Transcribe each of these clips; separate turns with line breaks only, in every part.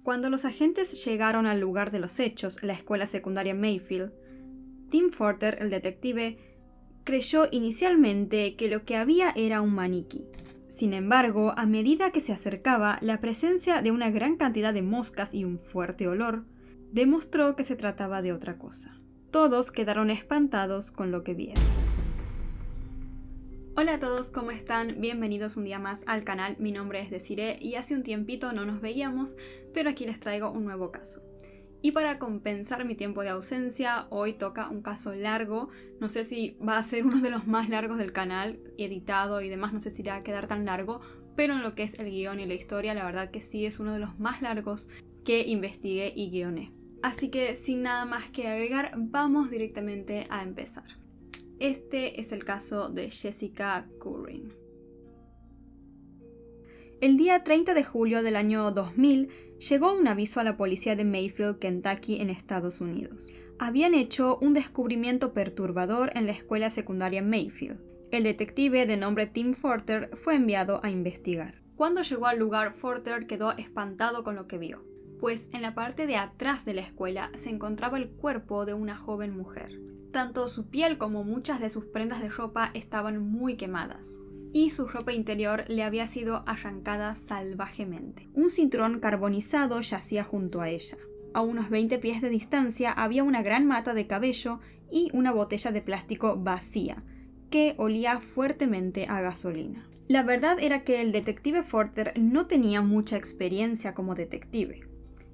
Cuando los agentes llegaron al lugar de los hechos, la escuela secundaria Mayfield, Tim Forter, el detective, creyó inicialmente que lo que había era un maniquí. Sin embargo, a medida que se acercaba, la presencia de una gran cantidad de moscas y un fuerte olor demostró que se trataba de otra cosa. Todos quedaron espantados con lo que vieron. Hola a todos, ¿cómo están? Bienvenidos un día más al canal. Mi nombre es Desiree y hace un tiempito no nos veíamos, pero aquí les traigo un nuevo caso. Y para compensar mi tiempo de ausencia, hoy toca un caso largo. No sé si va a ser uno de los más largos del canal, editado y demás, no sé si va a quedar tan largo, pero en lo que es el guión y la historia, la verdad que sí es uno de los más largos que investigué y guioné. Así que sin nada más que agregar, vamos directamente a empezar. Este es el caso de Jessica Currin. El día 30 de julio del año 2000 llegó un aviso a la policía de Mayfield, Kentucky, en Estados Unidos. Habían hecho un descubrimiento perturbador en la escuela secundaria Mayfield. El detective de nombre Tim Forter fue enviado a investigar. Cuando llegó al lugar, Forter quedó espantado con lo que vio, pues en la parte de atrás de la escuela se encontraba el cuerpo de una joven mujer. Tanto su piel como muchas de sus prendas de ropa estaban muy quemadas, y su ropa interior le había sido arrancada salvajemente. Un cinturón carbonizado yacía junto a ella. A unos 20 pies de distancia había una gran mata de cabello y una botella de plástico vacía, que olía fuertemente a gasolina. La verdad era que el detective Forter no tenía mucha experiencia como detective.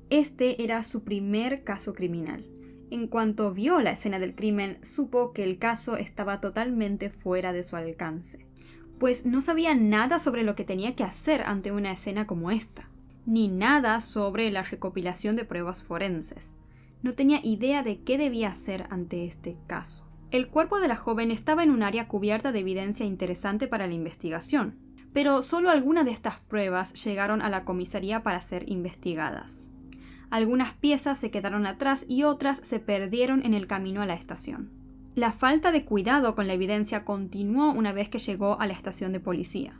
Este era su primer caso criminal. En cuanto vio la escena del crimen, supo que el caso estaba totalmente fuera de su alcance, pues no sabía nada sobre lo que tenía que hacer ante una escena como esta, ni nada sobre la recopilación de pruebas forenses. No tenía idea de qué debía hacer ante este caso. El cuerpo de la joven estaba en un área cubierta de evidencia interesante para la investigación, pero solo algunas de estas pruebas llegaron a la comisaría para ser investigadas. Algunas piezas se quedaron atrás y otras se perdieron en el camino a la estación. La falta de cuidado con la evidencia continuó una vez que llegó a la estación de policía,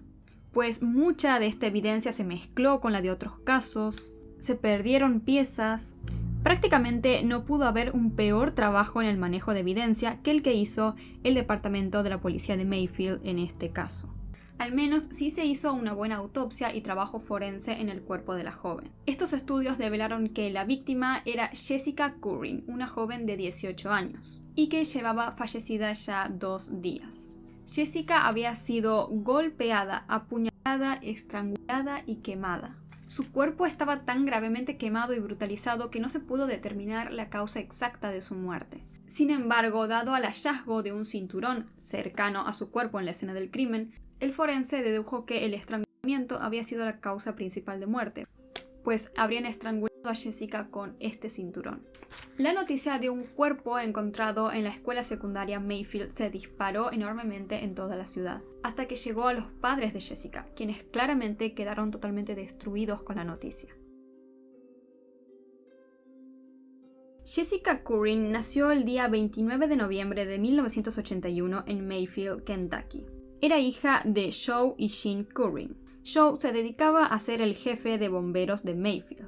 pues mucha de esta evidencia se mezcló con la de otros casos, se perdieron piezas. Prácticamente no pudo haber un peor trabajo en el manejo de evidencia que el que hizo el departamento de la policía de Mayfield en este caso. Al menos sí se hizo una buena autopsia y trabajo forense en el cuerpo de la joven. Estos estudios develaron que la víctima era Jessica Currin, una joven de 18 años, y que llevaba fallecida ya 2 días. Jessica había sido golpeada, apuñalada, estrangulada y quemada. Su cuerpo estaba tan gravemente quemado y brutalizado que no se pudo determinar la causa exacta de su muerte. Sin embargo, dado al hallazgo de un cinturón cercano a su cuerpo en la escena del crimen, el forense dedujo que el estrangulamiento había sido la causa principal de muerte, pues habrían estrangulado a Jessica con este cinturón. La noticia de un cuerpo encontrado en la escuela secundaria Mayfield se disparó enormemente en toda la ciudad, hasta que llegó a los padres de Jessica, quienes claramente quedaron totalmente destruidos con la noticia. Jessica Currin nació el día 29 de noviembre de 1981 en Mayfield, Kentucky. Era hija de Joe y Jean Currin. Joe se dedicaba a ser el jefe de bomberos de Mayfield.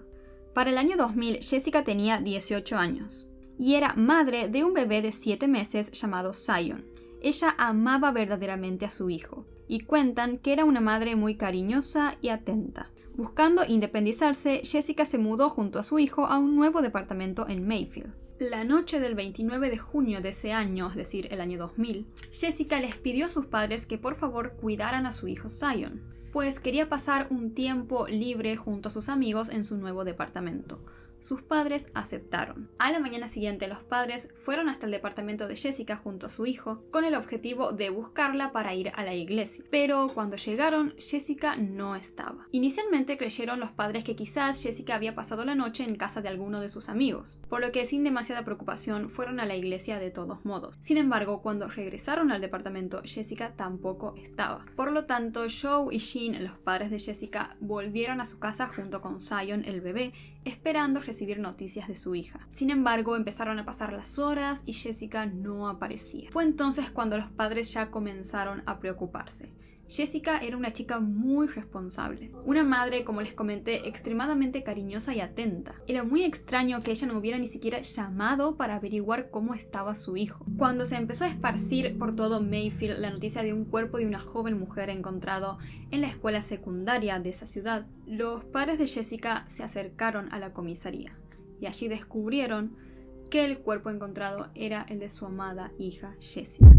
Para el año 2000, Jessica tenía 18 años y era madre de un bebé de 7 meses llamado Zion. Ella amaba verdaderamente a su hijo y cuentan que era una madre muy cariñosa y atenta. Buscando independizarse, Jessica se mudó junto a su hijo a un nuevo departamento en Mayfield. La noche del 29 de junio de ese año, es decir, el año 2000, Jessica les pidió a sus padres que por favor cuidaran a su hijo Zion, pues quería pasar un tiempo libre junto a sus amigos en su nuevo departamento. Sus padres aceptaron. A la mañana siguiente, los padres fueron hasta el departamento de Jessica junto a su hijo con el objetivo de buscarla para ir a la iglesia. Pero cuando llegaron, Jessica no estaba. Inicialmente creyeron los padres que quizás Jessica había pasado la noche en casa de alguno de sus amigos, por lo que sin demasiada preocupación fueron a la iglesia de todos modos. Sin embargo, cuando regresaron al departamento, Jessica tampoco estaba. Por lo tanto, Joe y Jean, los padres de Jessica, volvieron a su casa junto con Zion, el bebé, esperando recibir noticias de su hija. Sin embargo, empezaron a pasar las horas y Jessica no aparecía. Fue entonces cuando los padres ya comenzaron a preocuparse. Jessica era una chica muy responsable. Una madre, como les comenté, extremadamente cariñosa y atenta. Era muy extraño que ella no hubiera ni siquiera llamado para averiguar cómo estaba su hijo. Cuando se empezó a esparcir por todo Mayfield la noticia de un cuerpo de una joven mujer encontrado en la escuela secundaria de esa ciudad, los padres de Jessica se acercaron a la comisaría y allí descubrieron que el cuerpo encontrado era el de su amada hija Jessica.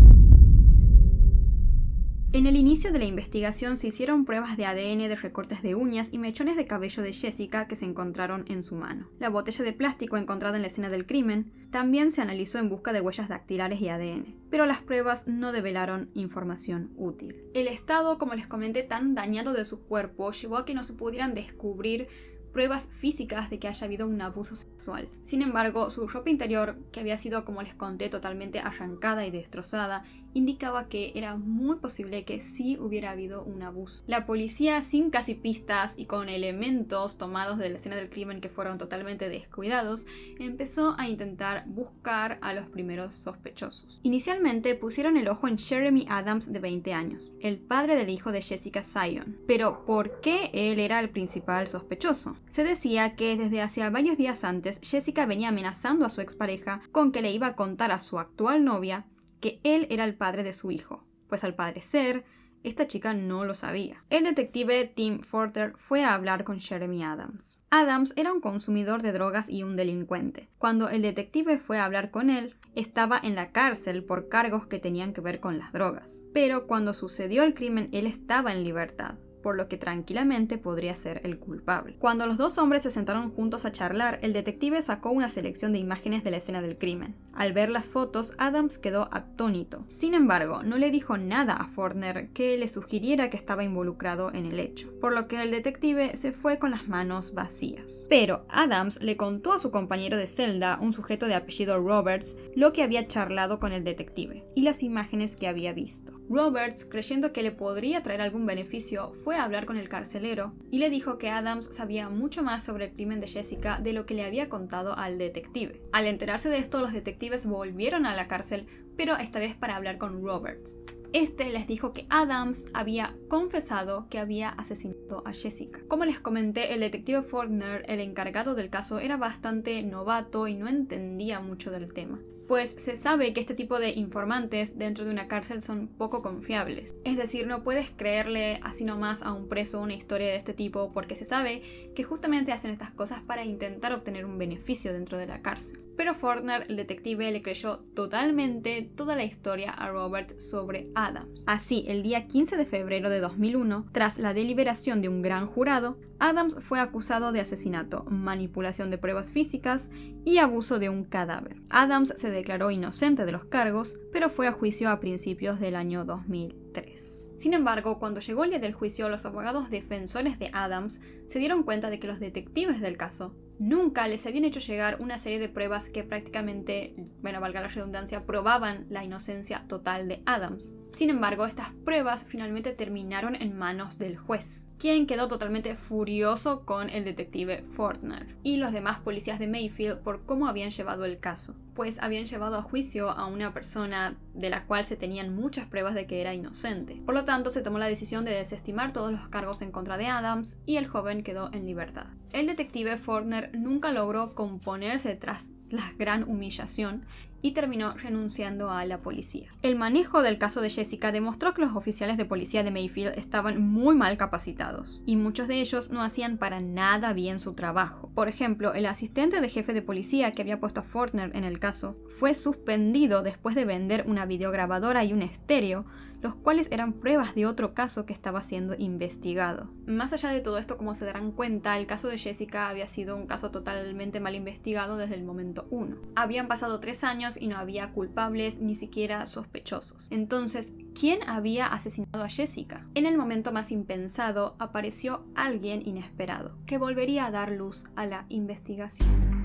En el inicio de la investigación se hicieron pruebas de ADN de recortes de uñas y mechones de cabello de Jessica que se encontraron en su mano. La botella de plástico encontrada en la escena del crimen también se analizó en busca de huellas dactilares y ADN, pero las pruebas no develaron información útil. El estado, como les comenté, tan dañado de su cuerpo llevó a que no se pudieran descubrir pruebas físicas de que haya habido un abuso sexual. Sin embargo, su ropa interior, que había sido, como les conté, totalmente arrancada y destrozada, indicaba que era muy posible que sí hubiera habido un abuso. La policía, sin casi pistas y con elementos tomados de la escena del crimen que fueron totalmente descuidados, empezó a intentar buscar a los primeros sospechosos. Inicialmente pusieron el ojo en Jeremy Adams, de 20 años, el padre del hijo de Jessica Zion. Pero ¿por qué él era el principal sospechoso? Se decía que desde hacía varios días antes Jessica venía amenazando a su expareja con que le iba a contar a su actual novia que él era el padre de su hijo, pues al parecer esta chica no lo sabía. El detective Tim Forter fue a hablar con Jeremy Adams. Adams era un consumidor de drogas y un delincuente. Cuando el detective fue a hablar con él, estaba en la cárcel por cargos que tenían que ver con las drogas. Pero cuando sucedió el crimen, él estaba en libertad, por lo que tranquilamente podría ser el culpable. Cuando los dos hombres se sentaron juntos a charlar, el detective sacó una selección de imágenes de la escena del crimen. Al ver las fotos, Adams quedó atónito. Sin embargo, no le dijo nada a Fortner que le sugiriera que estaba involucrado en el hecho, por lo que el detective se fue con las manos vacías. Pero Adams le contó a su compañero de celda, un sujeto de apellido Roberts, lo que había charlado con el detective y las imágenes que había visto. Roberts, creyendo que le podría traer algún beneficio, fue a hablar con el carcelero y le dijo que Adams sabía mucho más sobre el crimen de Jessica de lo que le había contado al detective. Al enterarse de esto, los detectives volvieron a la cárcel, pero esta vez para hablar con Roberts. Este les dijo que Adams había confesado que había asesinado a Jessica. Como les comenté, el detective Fortner, el encargado del caso, era bastante novato y no entendía mucho del tema, pues se sabe que este tipo de informantes dentro de una cárcel son poco confiables. Es decir, no puedes creerle así nomás a un preso una historia de este tipo porque se sabe que justamente hacen estas cosas para intentar obtener un beneficio dentro de la cárcel. Pero Fortner, el detective, le creyó totalmente toda la historia a Roberts sobre Adams. Así, el día 15 de febrero de 2001, tras la deliberación de un gran jurado, Adams fue acusado de asesinato, manipulación de pruebas físicas y abuso de un cadáver. Adams se declaró inocente de los cargos, pero fue a juicio a principios del año 2003. Sin embargo, cuando llegó el día del juicio, los abogados defensores de Adams se dieron cuenta de que los detectives del caso nunca les habían hecho llegar una serie de pruebas que prácticamente, bueno, valga la redundancia, probaban la inocencia total de Adams. Sin embargo, estas pruebas finalmente terminaron en manos del juez, quien quedó totalmente furioso con el detective Fortner y los demás policías de Mayfield por cómo habían llevado el caso, pues habían llevado a juicio a una persona de la cual se tenían muchas pruebas de que era inocente. Por lo tanto, se tomó la decisión de desestimar todos los cargos en contra de Adams y el joven quedó en libertad. El detective Fortner nunca logró componerse tras la gran humillación y terminó renunciando a la policía. El manejo del caso de Jessica demostró que los oficiales de policía de Mayfield estaban muy mal capacitados y muchos de ellos no hacían para nada bien su trabajo. Por ejemplo, el asistente de jefe de policía que había puesto a Fortner en el caso fue suspendido después de vender una videograbadora y un estéreo, los cuales eran pruebas de otro caso que estaba siendo investigado. Más allá de todo esto, como se darán cuenta, el caso de Jessica había sido un caso totalmente mal investigado desde el momento 1. Habían pasado 3 años y no había culpables ni siquiera sospechosos. Entonces, ¿quién había asesinado a Jessica? En el momento más impensado apareció alguien inesperado, que volvería a dar luz a la investigación.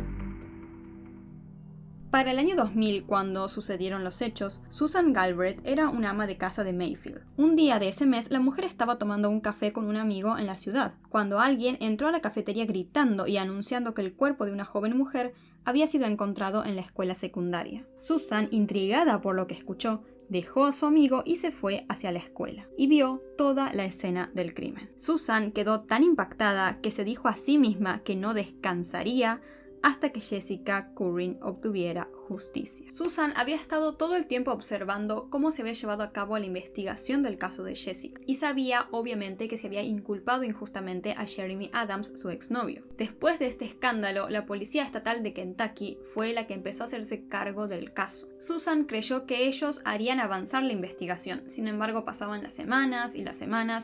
Para el año 2000, cuando sucedieron los hechos, Susan Galbraith era una ama de casa de Mayfield. Un día de ese mes, la mujer estaba tomando un café con un amigo en la ciudad, cuando alguien entró a la cafetería gritando y anunciando que el cuerpo de una joven mujer había sido encontrado en la escuela secundaria. Susan, intrigada por lo que escuchó, dejó a su amigo y se fue hacia la escuela, y vio toda la escena del crimen. Susan quedó tan impactada que se dijo a sí misma que no descansaría hasta que Jessica Curran obtuviera justicia. Susan había estado todo el tiempo observando cómo se había llevado a cabo la investigación del caso de Jessica, y sabía obviamente que se había inculpado injustamente a Jeremy Adams, su exnovio. Después de este escándalo, la Policía Estatal de Kentucky fue la que empezó a hacerse cargo del caso. Susan creyó que ellos harían avanzar la investigación, sin embargo pasaban las semanas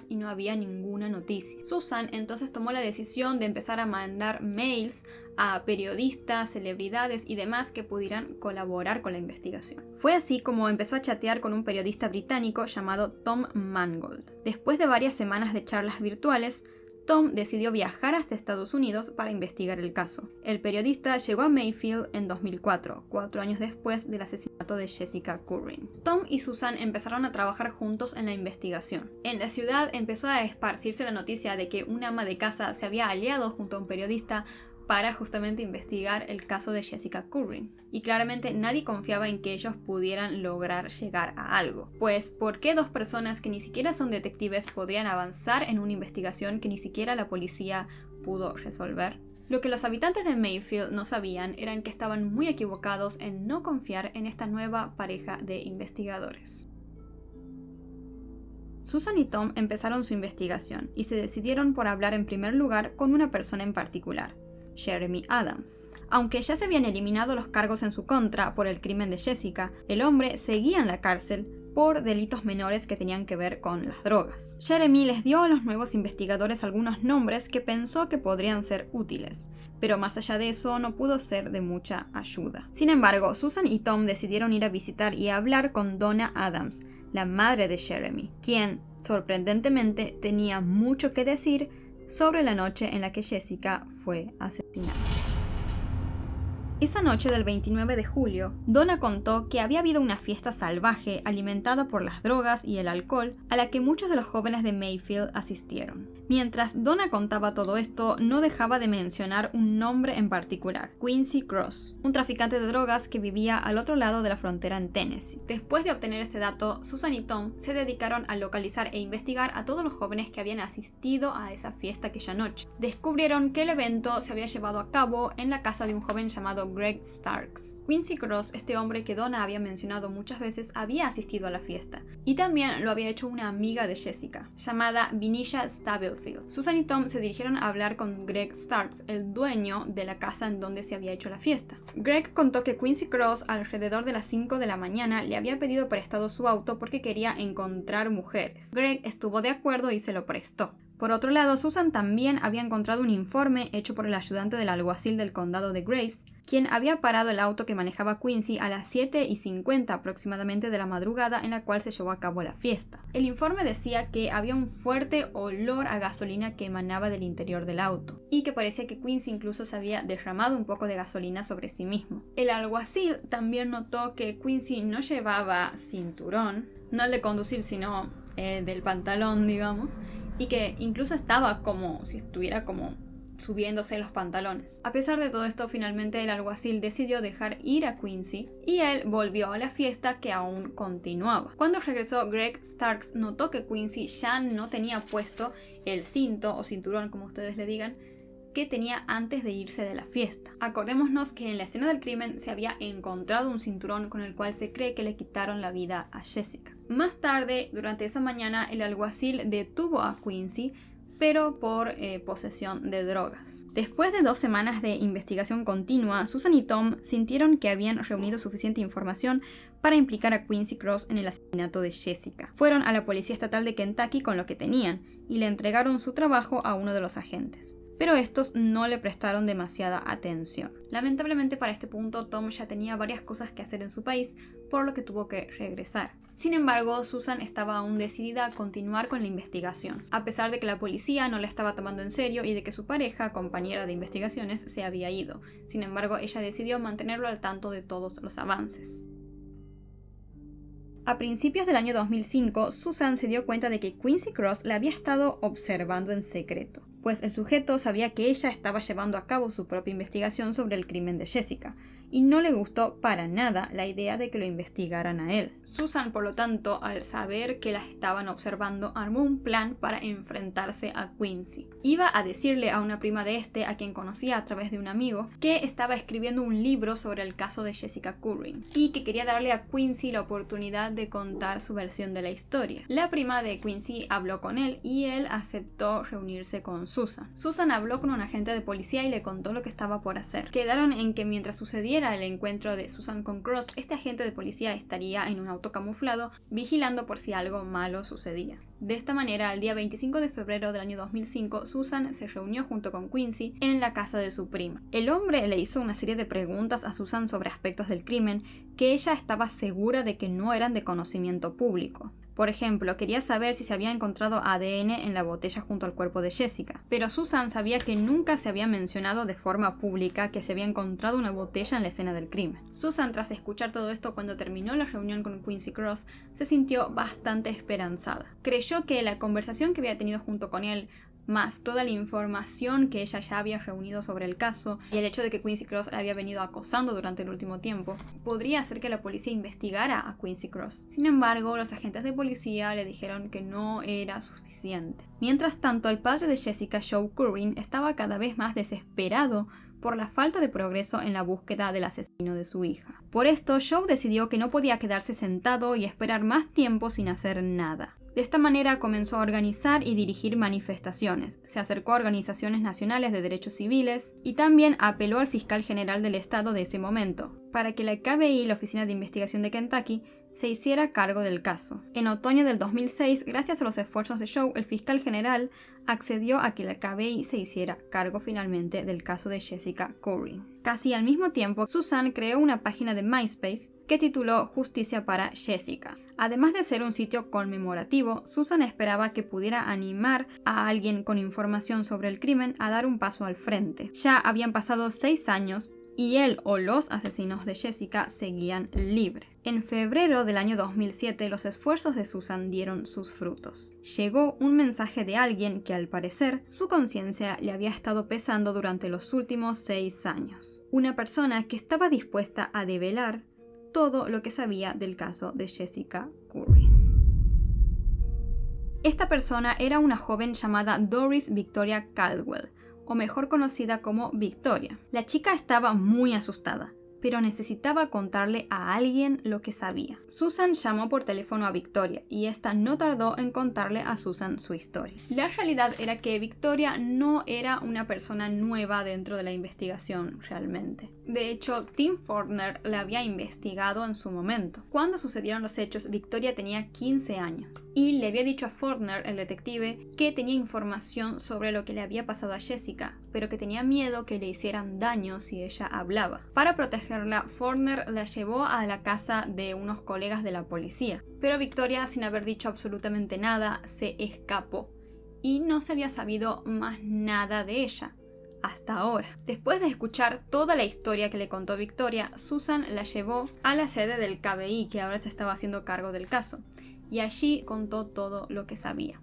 y no había ninguna noticia. Susan entonces tomó la decisión de empezar a mandar mails a periodistas, celebridades y demás que pudieran colaborar con la investigación. Fue así como empezó a chatear con un periodista británico llamado Tom Mangold. Después de varias semanas de charlas virtuales, Tom decidió viajar hasta Estados Unidos para investigar el caso. El periodista llegó a Mayfield en 2004, 4 años después del asesinato de Jessica Curran. Tom y Susan empezaron a trabajar juntos en la investigación. En la ciudad empezó a esparcirse la noticia de que una ama de casa se había aliado junto a un periodista para justamente investigar el caso de Jessica Curran. Y claramente nadie confiaba en que ellos pudieran lograr llegar a algo. Pues, ¿por qué dos personas que ni siquiera son detectives podrían avanzar en una investigación que ni siquiera la policía pudo resolver? Lo que los habitantes de Mayfield no sabían era que estaban muy equivocados en no confiar en esta nueva pareja de investigadores. Susan y Tom empezaron su investigación y se decidieron por hablar en primer lugar con una persona en particular, Jeremy Adams. Aunque ya se habían eliminado los cargos en su contra por el crimen de Jessica, el hombre seguía en la cárcel por delitos menores que tenían que ver con las drogas. Jeremy les dio a los nuevos investigadores algunos nombres que pensó que podrían ser útiles, pero más allá de eso no pudo ser de mucha ayuda. Sin embargo, Susan y Tom decidieron ir a visitar y a hablar con Donna Adams, la madre de Jeremy, quien, sorprendentemente, tenía mucho que decir sobre la noche en la que Jessica fue asesinada. Esa noche del 29 de julio, Donna contó que había habido una fiesta salvaje alimentada por las drogas y el alcohol a la que muchos de los jóvenes de Mayfield asistieron. Mientras Donna contaba todo esto, no dejaba de mencionar un nombre en particular, Quincy Cross, un traficante de drogas que vivía al otro lado de la frontera en Tennessee. Después de obtener este dato, Susan y Tom se dedicaron a localizar e investigar a todos los jóvenes que habían asistido a esa fiesta aquella noche. Descubrieron que el evento se había llevado a cabo en la casa de un joven llamado Greg Starks. Quincy Cross, este hombre que Donna había mencionado muchas veces, había asistido a la fiesta, y también lo había hecho una amiga de Jessica, llamada Vinisha Stubblefield. Susan y Tom se dirigieron a hablar con Greg Starks, el dueño de la casa en donde se había hecho la fiesta. Greg contó que Quincy Cross, alrededor de las 5 de la mañana, le había pedido prestado su auto porque quería encontrar mujeres. Greg estuvo de acuerdo y se lo prestó. Por otro lado, Susan también había encontrado un informe hecho por el ayudante del alguacil del condado de Graves, quien había parado el auto que manejaba Quincy a las 7:50 aproximadamente de la madrugada en la cual se llevó a cabo la fiesta. El informe decía que había un fuerte olor a gasolina que emanaba del interior del auto, y que parecía que Quincy incluso se había derramado un poco de gasolina sobre sí mismo. El alguacil también notó que Quincy no llevaba cinturón, no el de conducir, sino del pantalón, digamos, y que incluso estaba como si estuviera como subiéndose los pantalones. A pesar de todo esto, finalmente el alguacil decidió dejar ir a Quincy y él volvió a la fiesta que aún continuaba. Cuando regresó, Greg Starks notó que Quincy ya no tenía puesto el cinto o cinturón, como ustedes le digan, que tenía antes de irse de la fiesta. Acordémonos que en la escena del crimen se había encontrado un cinturón con el cual se cree que le quitaron la vida a Jessica. Más tarde, durante esa mañana, el alguacil detuvo a Quincy, pero por posesión de drogas. Después de 2 semanas de investigación continua, Susan y Tom sintieron que habían reunido suficiente información para implicar a Quincy Cross en el asesinato de Jessica. Fueron a la Policía Estatal de Kentucky con lo que tenían y le entregaron su trabajo a uno de los agentes. Pero estos no le prestaron demasiada atención. Lamentablemente para este punto Tom ya tenía varias cosas que hacer en su país, por lo que tuvo que regresar. Sin embargo, Susan estaba aún decidida a continuar con la investigación, a pesar de que la policía no la estaba tomando en serio y de que su pareja, compañera de investigaciones, se había ido. Sin embargo, ella decidió mantenerlo al tanto de todos los avances. A principios del año 2005, Susan se dio cuenta de que Quincy Cross la había estado observando en secreto, pues el sujeto sabía que ella estaba llevando a cabo su propia investigación sobre el crimen de Jessica, y no le gustó para nada la idea de que lo investigaran a él. Susan, por lo tanto, al saber que la estaban observando, armó un plan para enfrentarse a Quincy. Iba a decirle a una prima de a quien conocía a través de un amigo, que estaba escribiendo un libro sobre el caso de Jessica Curran y que quería darle a Quincy la oportunidad de contar su versión de la historia. La prima de Quincy habló con él y él aceptó reunirse con Susan. Susan habló con un agente de policía y le contó lo que estaba por hacer. Quedaron en que mientras sucediera el encuentro de Susan con Cross, este agente de policía estaría en un auto camuflado vigilando por si algo malo sucedía. De esta manera, el día 25 de febrero del año 2005, Susan se reunió junto con Quincy en la casa de su prima. El hombre le hizo una serie de preguntas a Susan sobre aspectos del crimen que ella estaba segura de que no eran de conocimiento público. Por ejemplo, quería saber si se había encontrado ADN en la botella junto al cuerpo de Jessica, pero Susan sabía que nunca se había mencionado de forma pública que se había encontrado una botella en la escena del crimen. Susan, tras escuchar todo esto cuando terminó la reunión con Quincy Cross, se sintió bastante esperanzada. Creyó que la conversación que había tenido junto con él, más toda la información que ella ya había reunido sobre el caso y el hecho de que Quincy Cross la había venido acosando durante el último tiempo, podría hacer que la policía investigara a Quincy Cross. Sin embargo, los agentes de policía le dijeron que no era suficiente. Mientras tanto, el padre de Jessica, Joe Curran, estaba cada vez más desesperado por la falta de progreso en la búsqueda del asesino de su hija. Por esto, Joe decidió que no podía quedarse sentado y esperar más tiempo sin hacer nada. De esta manera comenzó a organizar y dirigir manifestaciones, se acercó a organizaciones nacionales de derechos civiles y también apeló al fiscal general del estado de ese momento, para que la KBI, la Oficina de Investigación de Kentucky, se hiciera cargo del caso. En otoño del 2006, gracias a los esfuerzos de Joe, el fiscal general accedió a que la KBI se hiciera cargo finalmente del caso de Jessica Curran. Casi al mismo tiempo, Susan creó una página de MySpace que tituló Justicia para Jessica. Además de ser un sitio conmemorativo, Susan esperaba que pudiera animar a alguien con información sobre el crimen a dar un paso al frente. Ya habían pasado 6 años y él o los asesinos de Jessica seguían libres. En febrero del año 2007, los esfuerzos de Susan dieron sus frutos. Llegó un mensaje de alguien que, al parecer, su conciencia le había estado pesando durante los últimos 6 años. Una persona que estaba dispuesta a develar todo lo que sabía del caso de Jessica Curran. Esta persona era una joven llamada Doris Victoria Caldwell, o mejor conocida como Victoria. La chica estaba muy asustada, pero necesitaba contarle a alguien lo que sabía. Susan llamó por teléfono a Victoria y esta no tardó en contarle a Susan su historia. La realidad era que Victoria no era una persona nueva dentro de la investigación realmente. De hecho, Tim Fortner la había investigado en su momento. Cuando sucedieron los hechos, Victoria tenía 15 años y le había dicho a Fortner, el detective, que tenía información sobre lo que le había pasado a Jessica, pero que tenía miedo que le hicieran daño si ella hablaba. Para protegerla, Fortner la llevó a la casa de unos colegas de la policía, pero Victoria, sin haber dicho absolutamente nada, se escapó y no se había sabido más nada de ella hasta ahora. Después de escuchar toda la historia que le contó Victoria, Susan la llevó a la sede del KBI, que ahora se estaba haciendo cargo del caso, y allí contó todo lo que sabía.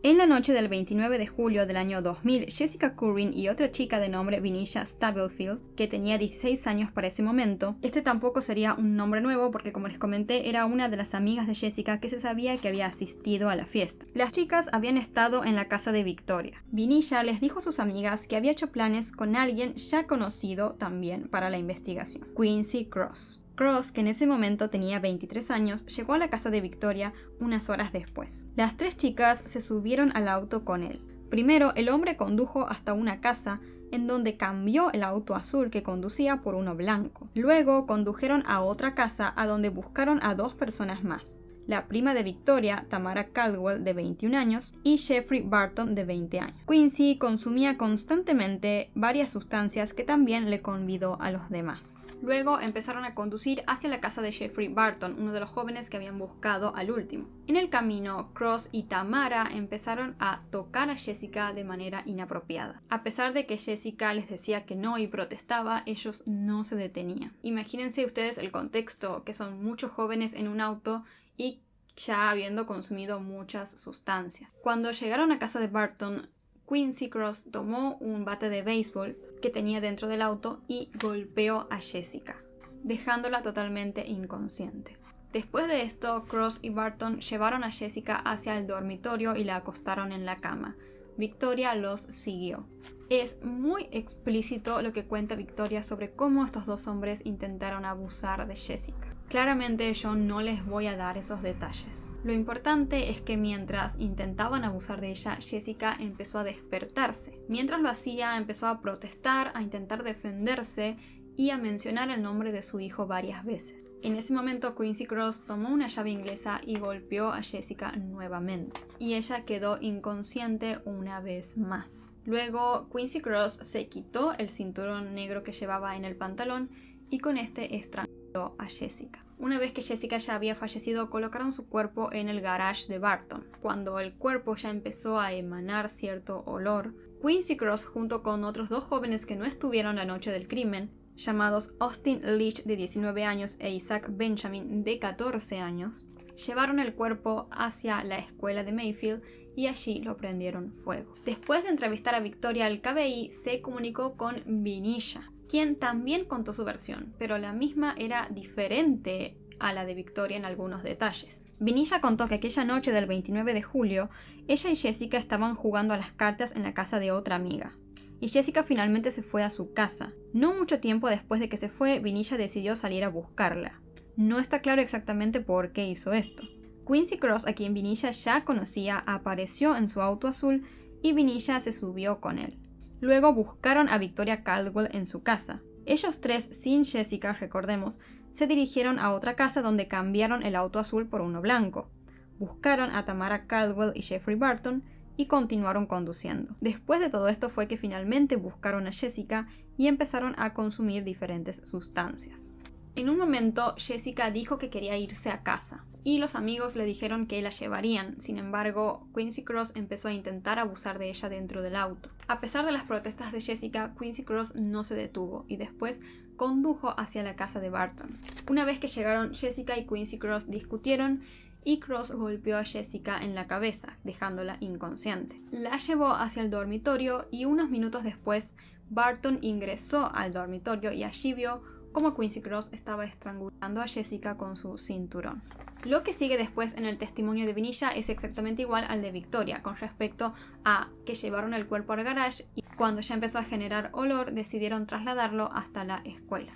En la noche del 29 de julio del año 2000, Jessica Curran y otra chica de nombre Venetia Stubblefield, que tenía 16 años para ese momento, este tampoco sería un nombre nuevo porque, como les comenté, era una de las amigas de Jessica que se sabía que había asistido a la fiesta. Las chicas habían estado en la casa de Victoria. Venetia les dijo a sus amigas que había hecho planes con alguien ya conocido también para la investigación, Quincy Cross. Cross, que en ese momento tenía 23 años, llegó a la casa de Victoria unas horas después. Las 3 chicas se subieron al auto con él. Primero, el hombre condujo hasta una casa en donde cambió el auto azul que conducía por uno blanco. Luego condujeron a otra casa a donde buscaron a 2 personas más. La prima de Victoria, Tamara Caldwell, de 21 años, y Jeffrey Barton, de 20 años. Quincy consumía constantemente varias sustancias que también le convidó a los demás. Luego empezaron a conducir hacia la casa de Jeffrey Barton, uno de los jóvenes que habían buscado al último. En el camino, Cross y Tamara empezaron a tocar a Jessica de manera inapropiada. A pesar de que Jessica les decía que no y protestaba, ellos no se detenían. Imagínense ustedes el contexto, que son muchos jóvenes en un auto y ya habiendo consumido muchas sustancias. Cuando llegaron a casa de Barton, Quincy Cross tomó un bate de béisbol que tenía dentro del auto y golpeó a Jessica, dejándola totalmente inconsciente. Después de esto, Cross y Barton llevaron a Jessica hacia el dormitorio y la acostaron en la cama. Victoria los siguió. Es muy explícito lo que cuenta Victoria sobre cómo estos dos hombres intentaron abusar de Jessica. Claramente yo no les voy a dar esos detalles. Lo importante es que mientras intentaban abusar de ella, Jessica empezó a despertarse. Mientras lo hacía, empezó a protestar, a intentar defenderse y a mencionar el nombre de su hijo varias veces. En ese momento, Quincy Cross tomó una llave inglesa y golpeó a Jessica nuevamente, y ella quedó inconsciente una vez más. Luego, Quincy Cross se quitó el cinturón negro que llevaba en el pantalón y con este estranguló a Jessica. Una vez que Jessica ya había fallecido, colocaron su cuerpo en el garage de Barton. Cuando el cuerpo ya empezó a emanar cierto olor, Quincy Cross, junto con otros dos jóvenes que no estuvieron la noche del crimen, llamados Austin Leach de 19 años e Isaac Benjamin de 14 años, llevaron el cuerpo hacia la escuela de Mayfield y allí lo prendieron fuego. Después de entrevistar a Victoria, el KBI se comunicó con Vinisha, quien también contó su versión, pero la misma era diferente a la de Victoria en algunos detalles. Vinisha contó que aquella noche del 29 de julio, ella y Jessica estaban jugando a las cartas en la casa de otra amiga. Y Jessica finalmente se fue a su casa. No mucho tiempo después de que se fue, Vinisha decidió salir a buscarla. No está claro exactamente por qué hizo esto. Quincy Cross, a quien Vinisha ya conocía, apareció en su auto azul y Vinisha se subió con él. Luego buscaron a Victoria Caldwell en su casa. Ellos tres, sin Jessica, recordemos, se dirigieron a otra casa donde cambiaron el auto azul por uno blanco. Buscaron a Tamara Caldwell y Jeffrey Barton y continuaron conduciendo. Después de todo esto fue que finalmente buscaron a Jessica y empezaron a consumir diferentes sustancias. En un momento, Jessica dijo que quería irse a casa y los amigos le dijeron que la llevarían. Sin embargo, Quincy Cross empezó a intentar abusar de ella dentro del auto. A pesar de las protestas de Jessica, Quincy Cross no se detuvo y después condujo hacia la casa de Barton. Una vez que llegaron, Jessica y Quincy Cross discutieron y Cross golpeó a Jessica en la cabeza, dejándola inconsciente. La llevó hacia el dormitorio y unos minutos después, Barton ingresó al dormitorio y allí vio cómo Quincy Cross estaba estrangulando a Jessica con su cinturón. Lo que sigue después en el testimonio de Vinisha es exactamente igual al de Victoria, con respecto a que llevaron el cuerpo al garage y cuando ya empezó a generar olor, decidieron trasladarlo hasta la escuela.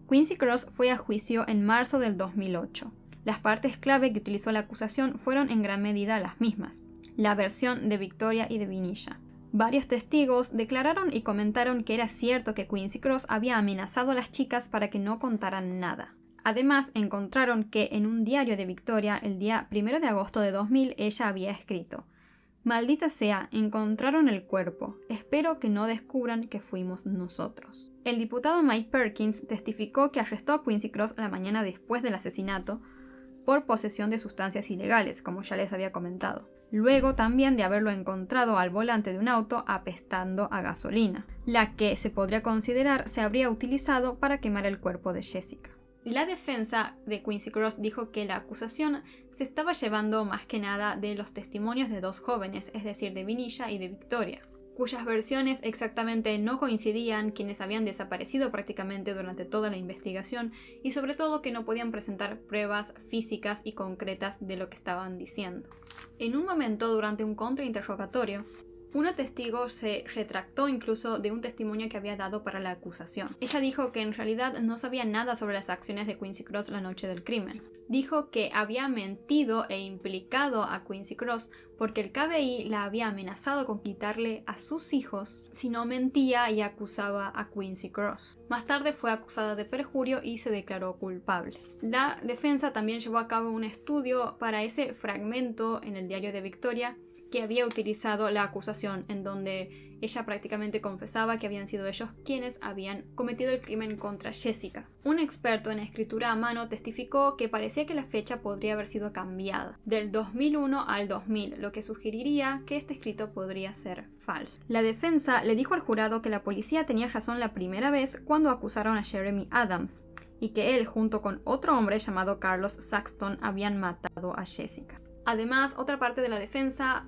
Quincy Cross fue a juicio en marzo del 2008. Las partes clave que utilizó la acusación fueron en gran medida las mismas, la versión de Victoria y de Vinisha. Varios testigos declararon y comentaron que era cierto que Quincy Cross había amenazado a las chicas para que no contaran nada. Además, encontraron que en un diario de Victoria, el día 1 de agosto de 2000, ella había escrito: «Maldita sea, encontraron el cuerpo. Espero que no descubran que fuimos nosotros». El diputado Mike Perkins testificó que arrestó a Quincy Cross la mañana después del asesinato por posesión de sustancias ilegales, como ya les había comentado. Luego también de haberlo encontrado al volante de un auto apestando a gasolina, la que se podría considerar se habría utilizado para quemar el cuerpo de Jessica. La defensa de Quincy Cross dijo que la acusación se estaba llevando más que nada de los testimonios de dos jóvenes, es decir, de Vinisha y de Victoria, cuyas versiones exactamente no coincidían, quienes habían desaparecido prácticamente durante toda la investigación y sobre todo que no podían presentar pruebas físicas y concretas de lo que estaban diciendo. En un momento, durante un contrainterrogatorio, una testigo se retractó incluso de un testimonio que había dado para la acusación. Ella dijo que en realidad no sabía nada sobre las acciones de Quincy Cross la noche del crimen. Dijo que había mentido e implicado a Quincy Cross porque el KBI la había amenazado con quitarle a sus hijos si no mentía y acusaba a Quincy Cross. Más tarde fue acusada de perjurio y se declaró culpable. La defensa también llevó a cabo un estudio para ese fragmento en el diario de Victoria que había utilizado la acusación, en donde ella prácticamente confesaba que habían sido ellos quienes habían cometido el crimen contra Jessica. Un experto en escritura a mano testificó que parecía que la fecha podría haber sido cambiada, del 2001 al 2000, lo que sugeriría que este escrito podría ser falso. La defensa le dijo al jurado que la policía tenía razón la primera vez cuando acusaron a Jeremy Adams, y que él, junto con otro hombre llamado Carlos Saxton, habían matado a Jessica. Además, otra parte de la defensa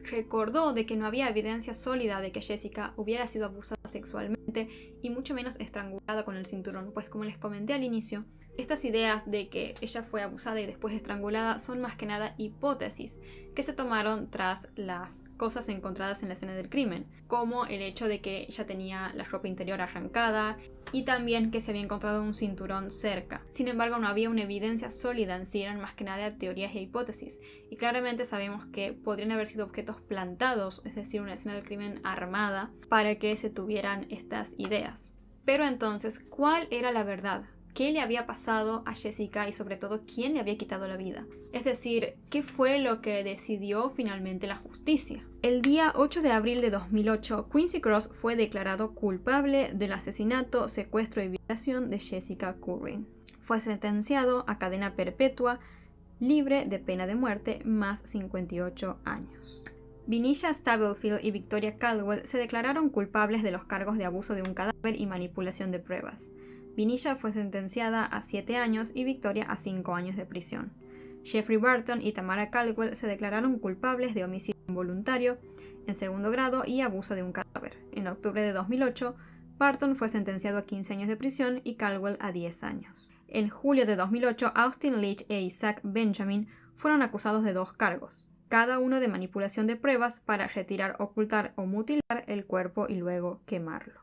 recordó de que no había evidencia sólida de que Jessica hubiera sido abusada sexualmente y mucho menos estrangulada con el cinturón, pues como les comenté al inicio, estas ideas de que ella fue abusada y después estrangulada son más que nada hipótesis que se tomaron tras las cosas encontradas en la escena del crimen, como el hecho de que ella tenía la ropa interior arrancada y también que se había encontrado un cinturón cerca. Sin embargo, no había una evidencia sólida en sí, eran más que nada teorías e hipótesis, y claramente sabemos que podrían haber sido objetos plantados, es decir, una escena del crimen armada, para que se tuvieran estas ideas. Pero entonces, ¿cuál era la verdad? ¿Qué le había pasado a Jessica y sobre todo quién le había quitado la vida? Es decir, ¿qué fue lo que decidió finalmente la justicia? El día 8 de abril de 2008, Quincy Cross fue declarado culpable del asesinato, secuestro y violación de Jessica Curran. Fue sentenciado a cadena perpetua, libre de pena de muerte, más 58 años. Venetia Stubblefield y Victoria Caldwell se declararon culpables de los cargos de abuso de un cadáver y manipulación de pruebas. Venetia fue sentenciada a 7 años y Victoria a 5 años de prisión. Jeffrey Barton y Tamara Caldwell se declararon culpables de homicidio involuntario en segundo grado y abuso de un cadáver. En octubre de 2008, Barton fue sentenciado a 15 años de prisión y Caldwell a 10 años. En julio de 2008, Austin Leach e Isaac Benjamin fueron acusados de 2 cargos, cada uno de manipulación de pruebas para retirar, ocultar o mutilar el cuerpo y luego quemarlo.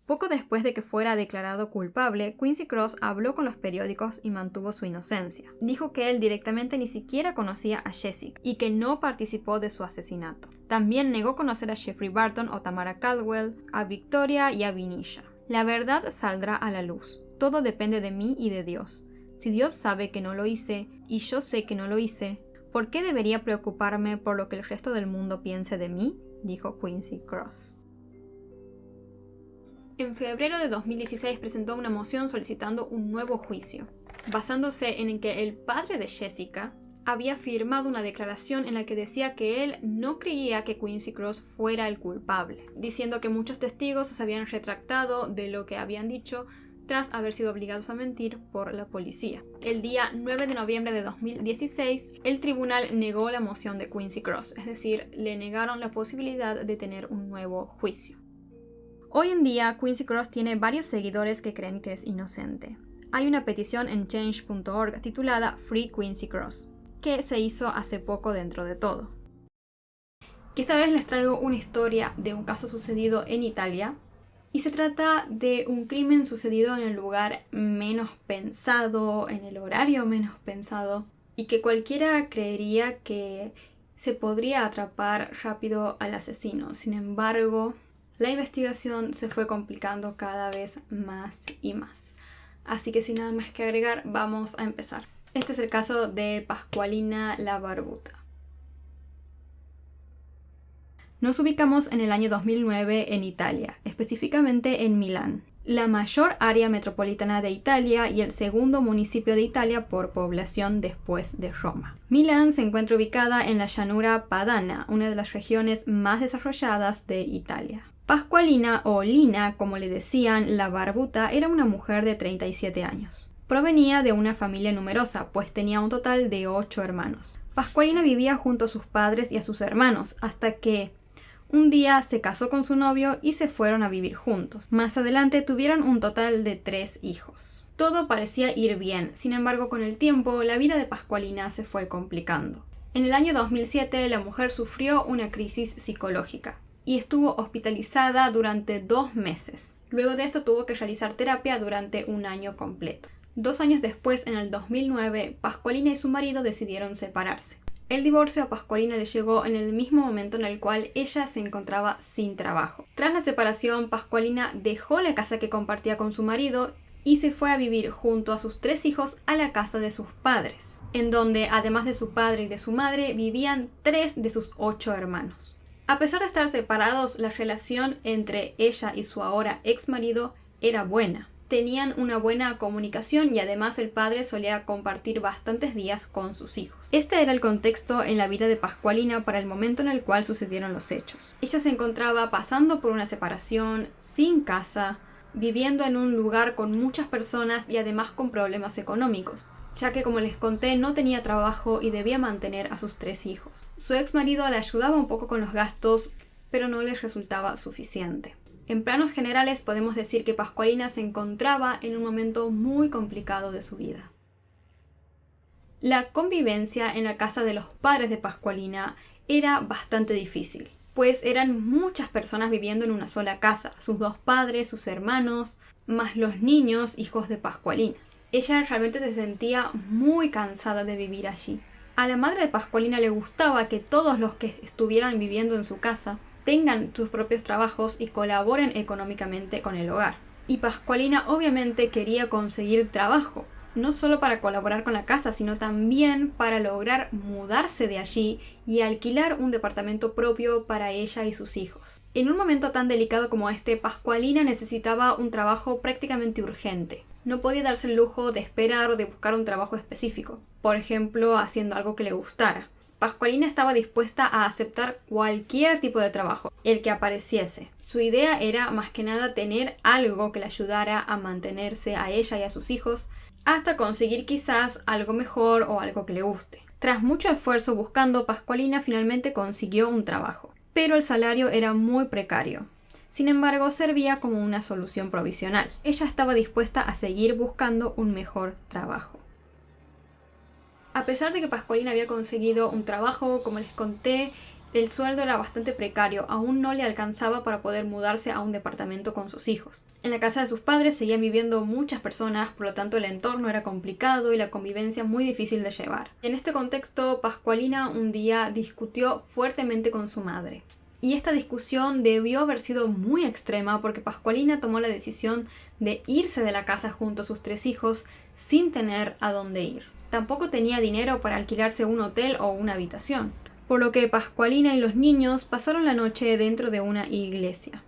Poco después de que fuera declarado culpable, Quincy Cross habló con los periódicos y mantuvo su inocencia. Dijo que él directamente ni siquiera conocía a Jessica y que no participó de su asesinato. También negó conocer a Jeffrey Barton o Tamara Caldwell, a Victoria y a Venetia. La verdad saldrá a la luz. Todo depende de mí y de Dios. Si Dios sabe que no lo hice y yo sé que no lo hice, ¿por qué debería preocuparme por lo que el resto del mundo piense de mí?, dijo Quincy Cross. En febrero de 2016 presentó una moción solicitando un nuevo juicio, basándose en que el padre de Jessica había firmado una declaración en la que decía que él no creía que Quincy Cross fuera el culpable, diciendo que muchos testigos se habían retractado de lo que habían dicho tras haber sido obligados a mentir por la policía. El día 9 de noviembre de 2016, el tribunal negó la moción de Quincy Cross, es decir, le negaron la posibilidad de tener un nuevo juicio. Hoy en día, Quincy Cross tiene varios seguidores que creen que es inocente. Hay una petición en change.org titulada Free Quincy Cross, que se hizo hace poco dentro de todo. Y esta vez les traigo una historia de un caso sucedido en Italia, y se trata de un crimen sucedido en el lugar menos pensado, en el horario menos pensado, y que cualquiera creería que se podría atrapar rápido al asesino. Sin embargo, la investigación se fue complicando cada vez más y más. Así que sin nada más que agregar, vamos a empezar. Este es el caso de Pasqualina la Barbuta. Nos ubicamos en el año 2009 en Italia, específicamente en Milán, la mayor área metropolitana de Italia y el segundo municipio de Italia por población después de Roma. Milán se encuentra ubicada en la llanura padana, una de las regiones más desarrolladas de Italia. Pasqualina, o Lina, como le decían, la Barbuta, era una mujer de 37 años. Provenía de una familia numerosa, pues tenía un total de 8 hermanos. Pasqualina vivía junto a sus padres y a sus hermanos, hasta que un día se casó con su novio y se fueron a vivir juntos. Más adelante tuvieron un total de 3 hijos. Todo parecía ir bien, sin embargo, con el tiempo, la vida de Pasqualina se fue complicando. En el año 2007, la mujer sufrió una crisis psicológica y estuvo hospitalizada durante 2 meses. Luego de esto tuvo que realizar terapia durante un año completo. 2 años después, en el 2009, Pasqualina y su marido decidieron separarse. El divorcio a Pasqualina le llegó en el mismo momento en el cual ella se encontraba sin trabajo. Tras la separación, Pasqualina dejó la casa que compartía con su marido y se fue a vivir junto a sus 3 hijos a la casa de sus padres, en donde, además de su padre y de su madre, vivían 3 de sus 8 hermanos. A pesar de estar separados, la relación entre ella y su ahora ex marido era buena. Tenían una buena comunicación y además el padre solía compartir bastantes días con sus hijos. Este era el contexto en la vida de Pasqualina para el momento en el cual sucedieron los hechos. Ella se encontraba pasando por una separación, sin casa, viviendo en un lugar con muchas personas y además con problemas económicos. ya que como les conté no tenía trabajo y debía mantener a sus 3 hijos. Su ex marido le ayudaba un poco con los gastos, pero no les resultaba suficiente. En planos generales podemos decir que Pascualina se encontraba en un momento muy complicado de su vida. La convivencia en la casa de los padres de Pascualina era bastante difícil, pues eran muchas personas viviendo en una sola casa, sus 2 padres, sus hermanos, más los niños, hijos de Pascualina. Ella realmente se sentía muy cansada de vivir allí. A la madre de Pascualina le gustaba que todos los que estuvieran viviendo en su casa tengan sus propios trabajos y colaboren económicamente con el hogar. Y Pascualina obviamente quería conseguir trabajo, no solo para colaborar con la casa, sino también para lograr mudarse de allí y alquilar un departamento propio para ella y sus hijos. En un momento tan delicado como este, Pascualina necesitaba un trabajo prácticamente urgente. No podía darse el lujo de esperar o de buscar un trabajo específico, por ejemplo, haciendo algo que le gustara. Pascualina estaba dispuesta a aceptar cualquier tipo de trabajo, el que apareciese. Su idea era más que nada tener algo que le ayudara a mantenerse a ella y a sus hijos, hasta conseguir quizás algo mejor o algo que le guste. Tras mucho esfuerzo buscando, Pascualina finalmente consiguió un trabajo, pero el salario era muy precario. Sin embargo, servía como una solución provisional. Ella estaba dispuesta a seguir buscando un mejor trabajo. A pesar de que Pascualina había conseguido un trabajo, como les conté, el sueldo era bastante precario, aún no le alcanzaba para poder mudarse a un departamento con sus hijos. En la casa de sus padres seguían viviendo muchas personas, por lo tanto el entorno era complicado y la convivencia muy difícil de llevar. En este contexto, Pascualina un día discutió fuertemente con su madre. Y esta discusión debió haber sido muy extrema porque Pascualina tomó la decisión de irse de la casa junto a sus 3 hijos sin tener a dónde ir. Tampoco tenía dinero para alquilarse un hotel o una habitación, por lo que Pascualina y los niños pasaron la noche dentro de una iglesia.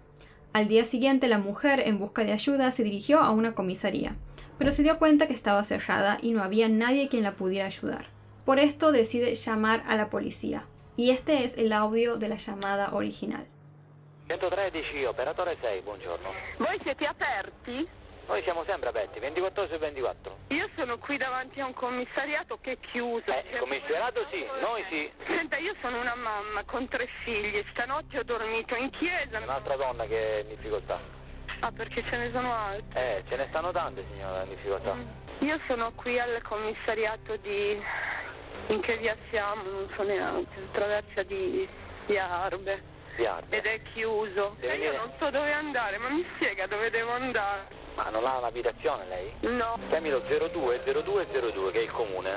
Al día siguiente, la mujer, en busca de ayuda, se dirigió a una comisaría, pero se dio cuenta que estaba cerrada y no había nadie quien la pudiera ayudar. Por esto decide llamar a la policía, y este es el audio de la llamada original.
113, operatore 6, buongiorno.
Voi siete aperti?
Noi siamo sempre aperti, 24 ore su 24.
Io sono qui davanti a un commissariato che è chiuso.
Commissariato sì, noi sì.
Senta, io sono una mamma con 3 figli. Stanotte ho dormito in chiesa.
Un'altra donna che è in difficoltà.
Ah, perché ce ne sono altre?
Ce ne stanno tante, signora, in difficoltà.
Io sono qui al commissariato di... In che via siamo? Non so neanche. Traversa di Arbe.
Di Arbe.
Ed è chiuso. E io non so dove andare, ma mi spiega dove devo andare?
Ma non ha un'abitazione lei?
No.
Chiami lo 020202 che è il comune.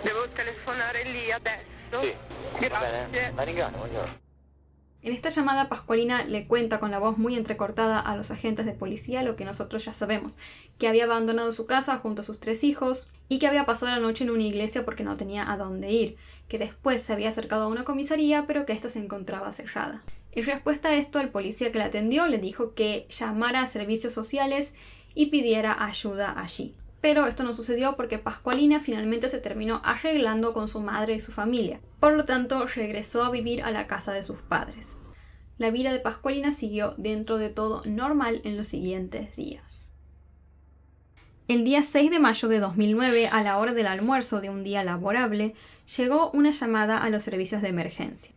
Devo telefonare lì adesso?
Sì.
Grazie.
Va bene. La ringrazio, buongiorno.
En esta llamada, Pascualina le cuenta con la voz muy entrecortada a los agentes de policía lo que nosotros ya sabemos, que había abandonado su casa junto a sus 3 hijos y que había pasado la noche en una iglesia porque no tenía a dónde ir, que después se había acercado a una comisaría pero que ésta se encontraba cerrada. En respuesta a esto, el policía que la atendió le dijo que llamara a servicios sociales y pidiera ayuda allí. Pero esto no sucedió porque Pascualina finalmente se terminó arreglando con su madre y su familia. Por lo tanto, regresó a vivir a la casa de sus padres. La vida de Pascualina siguió dentro de todo normal en los siguientes días. El día 6 de mayo de 2009, a la hora del almuerzo de un día laborable, llegó una llamada a los servicios de emergencia.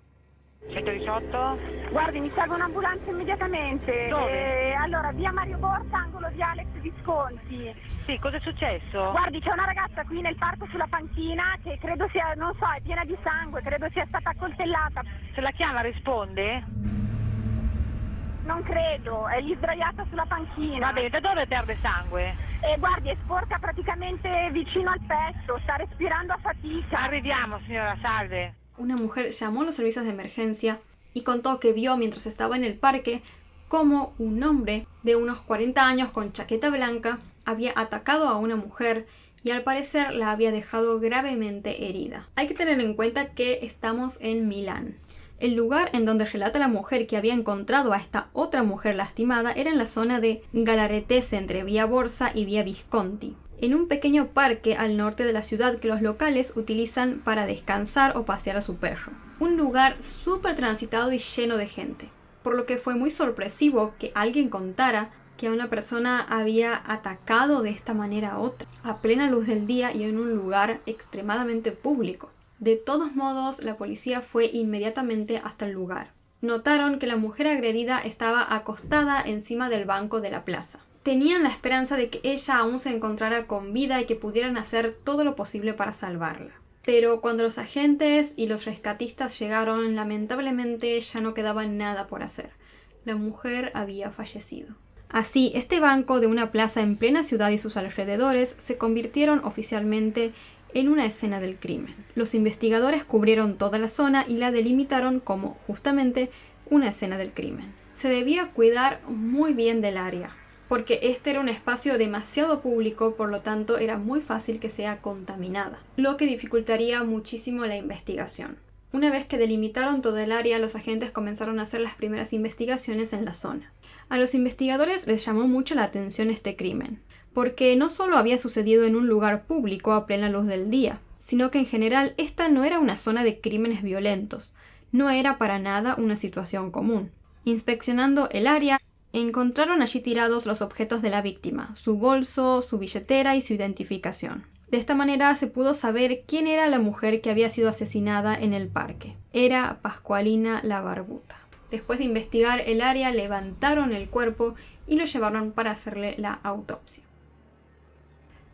118?
Guardi, mi serve un'ambulanza immediatamente.
Dove?
Allora, via Mario Borsa, angolo di Alex Visconti.
Sì, cosa è successo?
Guardi, c'è una ragazza qui nel parco sulla panchina che credo sia, non so, è piena di sangue, credo sia stata accoltellata.
Se la chiama risponde?
Non credo, è lì sdraiata sulla panchina.
Va bene, da dove perde sangue?
E guardi, è sporca praticamente vicino al petto, sta respirando a fatica.
Arriviamo, signora, salve.
Una mujer llamó a los servicios de emergencia y contó que vio mientras estaba en el parque cómo un hombre de unos 40 años con chaqueta blanca había atacado a una mujer y al parecer la había dejado gravemente herida. Hay que tener en cuenta que estamos en Milán. El lugar en donde relata la mujer que había encontrado a esta otra mujer lastimada era en la zona de Galaretese, entre Vía Borsa y Vía Visconti, en un pequeño parque al norte de la ciudad que los locales utilizan para descansar o pasear a su perro. Un lugar súper transitado y lleno de gente, por lo que fue muy sorpresivo que alguien contara que a una persona había atacado de esta manera a otra, a plena luz del día y en un lugar extremadamente público. De todos modos, la policía fue inmediatamente hasta el lugar. Notaron que la mujer agredida estaba acostada encima del banco de la plaza. Tenían la esperanza de que ella aún se encontrara con vida y que pudieran hacer todo lo posible para salvarla. Pero cuando los agentes y los rescatistas llegaron, lamentablemente ya no quedaba nada por hacer. La mujer había fallecido. Así, este banco de una plaza en plena ciudad y sus alrededores se convirtieron oficialmente en una escena del crimen. Los investigadores cubrieron toda la zona y la delimitaron como, justamente, una escena del crimen. Se debía cuidar muy bien del área, porque este era un espacio demasiado público, por lo tanto era muy fácil que sea contaminada, lo que dificultaría muchísimo la investigación. Una vez que delimitaron todo el área, los agentes comenzaron a hacer las primeras investigaciones en la zona. A los investigadores les llamó mucho la atención este crimen, porque no solo había sucedido en un lugar público a plena luz del día, sino que en general esta no era una zona de crímenes violentos, no era para nada una situación común. Inspeccionando el área, encontraron allí tirados los objetos de la víctima, su bolso, su billetera y su identificación. De esta manera se pudo saber quién era la mujer que había sido asesinada en el parque. Era Pascualina la Barbuta. Después de investigar el área, levantaron el cuerpo y lo llevaron para hacerle la autopsia.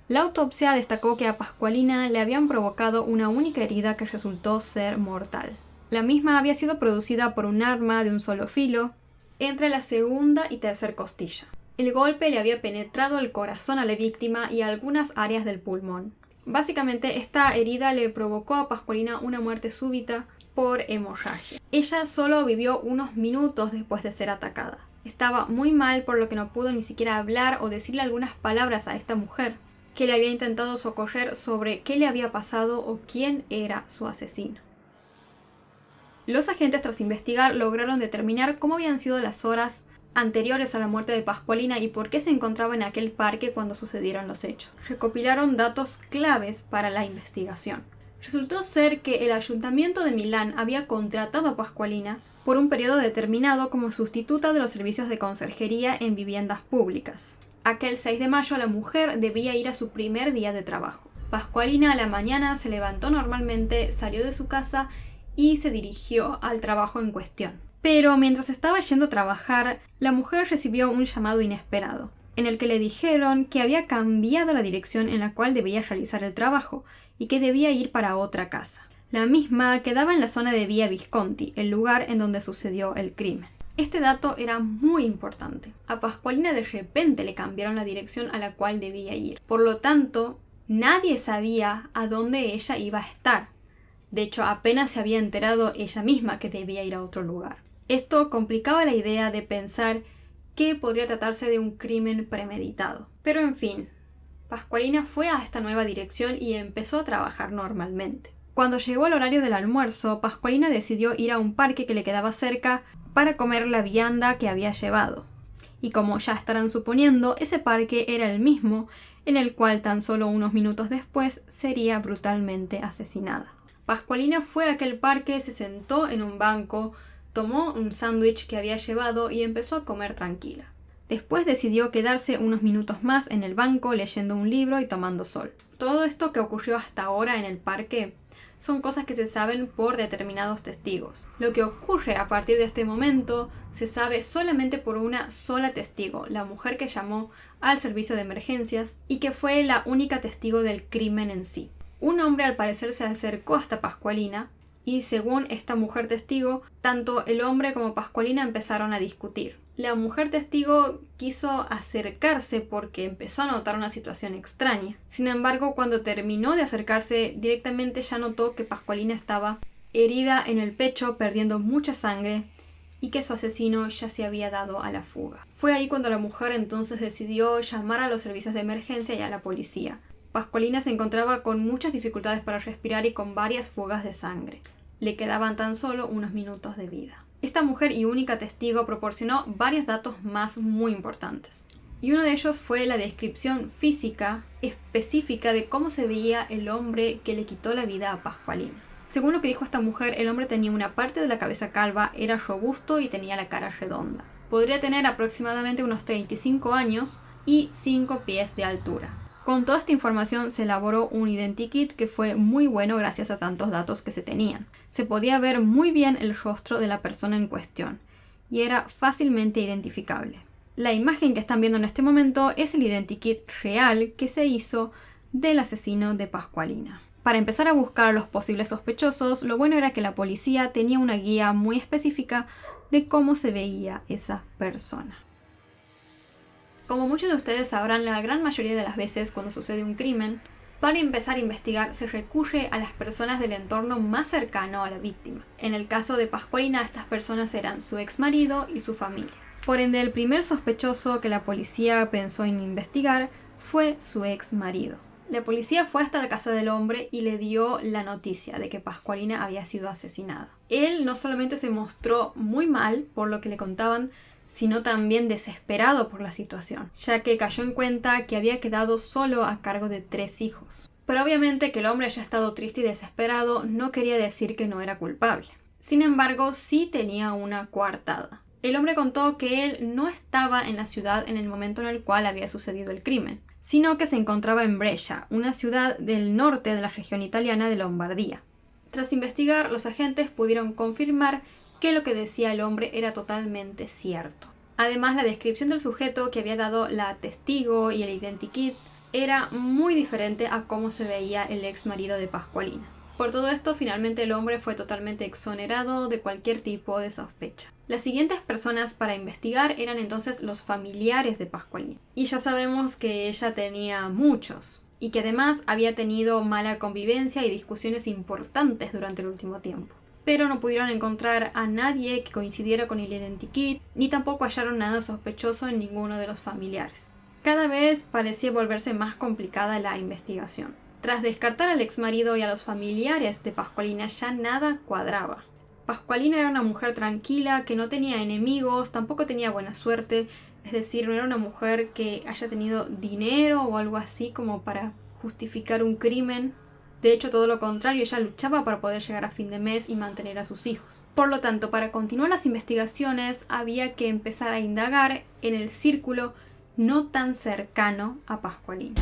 La autopsia destacó que a Pascualina le habían provocado una única herida que resultó ser mortal. La misma había sido producida por un arma de un solo filo entre la segunda y tercera costilla. El golpe le había penetrado el corazón a la víctima y algunas áreas del pulmón. Básicamente, esta herida le provocó a Pascualina una muerte súbita por hemorragia. Ella solo vivió unos minutos después de ser atacada. Estaba muy mal, por lo que no pudo ni siquiera hablar o decirle algunas palabras a esta mujer, que le había intentado socorrer sobre qué le había pasado o quién era su asesino. Los agentes, tras investigar, lograron determinar cómo habían sido las horas anteriores a la muerte de Pascualina y por qué se encontraba en aquel parque cuando sucedieron los hechos. Recopilaron datos claves para la investigación. Resultó ser que el Ayuntamiento de Milán había contratado a Pascualina por un periodo determinado como sustituta de los servicios de conserjería en viviendas públicas. Aquel 6 de mayo la mujer debía ir a su primer día de trabajo. Pascualina a la mañana se levantó normalmente, salió de su casa y se dirigió al trabajo en cuestión. Pero mientras estaba yendo a trabajar, la mujer recibió un llamado inesperado, en el que le dijeron que había cambiado la dirección en la cual debía realizar el trabajo y que debía ir para otra casa. La misma quedaba en la zona de Via Visconti, el lugar en donde sucedió el crimen. Este dato era muy importante. A Pascualina de repente le cambiaron la dirección a la cual debía ir. Por lo tanto, nadie sabía a dónde ella iba a estar. De hecho, apenas se había enterado ella misma que debía ir a otro lugar. Esto complicaba la idea de pensar que podría tratarse de un crimen premeditado. Pero en fin, Pascualina fue a esta nueva dirección y empezó a trabajar normalmente. Cuando llegó el horario del almuerzo, Pascualina decidió ir a un parque que le quedaba cerca para comer la vianda que había llevado. Y como ya estarán suponiendo, ese parque era el mismo en el cual tan solo unos minutos después sería brutalmente asesinada. Pascualina fue a aquel parque, se sentó en un banco, tomó un sándwich que había llevado y empezó a comer tranquila. Después decidió quedarse unos minutos más en el banco leyendo un libro y tomando sol. Todo esto que ocurrió hasta ahora en el parque son cosas que se saben por determinados testigos. Lo que ocurre a partir de este momento se sabe solamente por una sola testigo, la mujer que llamó al servicio de emergencias y que fue la única testigo del crimen en sí. Un hombre al parecer se acercó hasta Pascualina y según esta mujer testigo, tanto el hombre como Pascualina empezaron a discutir. La mujer testigo quiso acercarse porque empezó a notar una situación extraña. Sin embargo, cuando terminó de acercarse, directamente ya notó que Pascualina estaba herida en el pecho, perdiendo mucha sangre y que su asesino ya se había dado a la fuga. Fue ahí cuando la mujer entonces decidió llamar a los servicios de emergencia y a la policía. Pascualina se encontraba con muchas dificultades para respirar y con varias fugas de sangre. Le quedaban tan solo unos minutos de vida. Esta mujer y única testigo proporcionó varios datos más muy importantes. Y uno de ellos fue la descripción física específica de cómo se veía el hombre que le quitó la vida a Pascualina. Según lo que dijo esta mujer, el hombre tenía una parte de la cabeza calva, era robusto y tenía la cara redonda. Podría tener aproximadamente unos 35 años y 5 pies de altura. Con toda esta información se elaboró un identikit que fue muy bueno gracias a tantos datos que se tenían. Se podía ver muy bien el rostro de la persona en cuestión y era fácilmente identificable. La imagen que están viendo en este momento es el identikit real que se hizo del asesino de Pascualina. Para empezar a buscar a los posibles sospechosos, lo bueno era que la policía tenía una guía muy específica de cómo se veía esa persona. Como muchos de ustedes sabrán, la gran mayoría de las veces cuando sucede un crimen, para empezar a investigar se recurre a las personas del entorno más cercano a la víctima. En el caso de Pascualina, estas personas eran su ex marido y su familia. Por ende, el primer sospechoso que la policía pensó en investigar fue su ex marido. La policía fue hasta la casa del hombre y le dio la noticia de que Pascualina había sido asesinada. Él no solamente se mostró muy mal por lo que le contaban, sino también desesperado por la situación, ya que cayó en cuenta que había quedado solo a cargo de 3 hijos. Pero obviamente que el hombre haya estado triste y desesperado no quería decir que no era culpable. Sin embargo, sí tenía una coartada. El hombre contó que él no estaba en la ciudad en el momento en el cual había sucedido el crimen, sino que se encontraba en Brescia, una ciudad del norte de la región italiana de Lombardía. Tras investigar, los agentes pudieron confirmar que lo que decía el hombre era totalmente cierto. Además, la descripción del sujeto que había dado la testigo y el identikit era muy diferente a cómo se veía el ex marido de Pascualina. Por todo esto, finalmente el hombre fue totalmente exonerado de cualquier tipo de sospecha. Las siguientes personas para investigar eran entonces los familiares de Pascualina. Y ya sabemos que ella tenía muchos, y que además había tenido mala convivencia y discusiones importantes durante el último tiempo. Pero no pudieron encontrar a nadie que coincidiera con el identikit, ni tampoco hallaron nada sospechoso en ninguno de los familiares. Cada vez parecía volverse más complicada la investigación. Tras descartar al exmarido y a los familiares de Pascualina, ya nada cuadraba. Pascualina era una mujer tranquila, que no tenía enemigos, tampoco tenía buena suerte, es decir, no era una mujer que haya tenido dinero o algo así como para justificar un crimen. De hecho, todo lo contrario, ella luchaba para poder llegar a fin de mes y mantener a sus hijos. Por lo tanto, para continuar las investigaciones había que empezar a indagar en el círculo no tan cercano a Pascualina.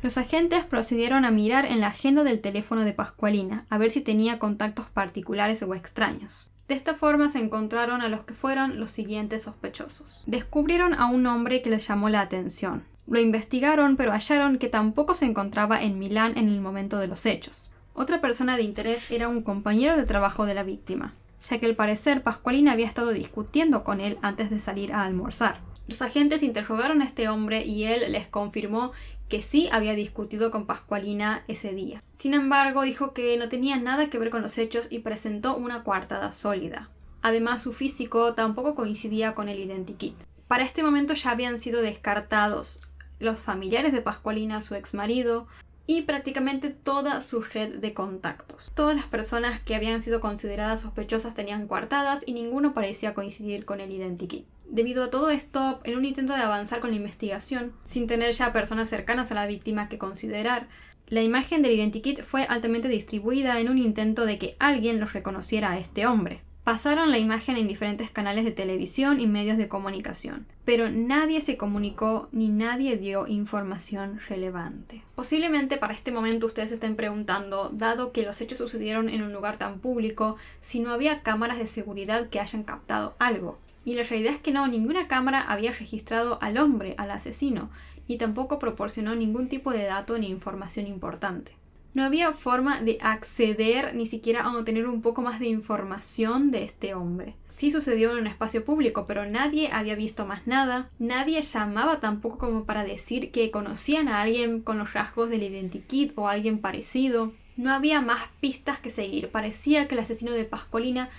Los agentes procedieron a mirar en la agenda del teléfono de Pascualina, a ver si tenía contactos particulares o extraños. De esta forma se encontraron a los que fueron los siguientes sospechosos. Descubrieron a un hombre que les llamó la atención. Lo investigaron, pero hallaron que tampoco se encontraba en Milán en el momento de los hechos. Otra persona de interés era un compañero de trabajo de la víctima, ya que al parecer Pascualina había estado discutiendo con él antes de salir a almorzar. Los agentes interrogaron a este hombre y él les confirmó que sí había discutido con Pascualina ese día. Sin embargo, dijo que no tenía nada que ver con los hechos y presentó una coartada sólida. Además, su físico tampoco coincidía con el identikit. Para este momento ya habían sido descartados los familiares de Pascualina, su exmarido, y prácticamente toda su red de contactos. Todas las personas que habían sido consideradas sospechosas tenían coartadas y ninguno parecía coincidir con el identikit. Debido a todo esto, en un intento de avanzar con la investigación, sin tener ya personas cercanas a la víctima que considerar, la imagen del identikit fue altamente distribuida en un intento de que alguien los reconociera a este hombre. Pasaron la imagen en diferentes canales de televisión y medios de comunicación, pero nadie se comunicó ni nadie dio información relevante. Posiblemente para este momento ustedes se estén preguntando, dado que los hechos sucedieron en un lugar tan público, si no había cámaras de seguridad que hayan captado algo. Y la realidad es que no, ninguna cámara había registrado al hombre, al asesino, ni tampoco proporcionó ningún tipo de dato ni información importante. No había forma de acceder ni siquiera a obtener un poco más de información de este hombre. Sí sucedió en un espacio público, pero nadie había visto más nada. Nadie llamaba tampoco como para decir que conocían a alguien con los rasgos del identikit o a alguien parecido. No había más pistas que seguir. Parecía que el asesino de Pascualina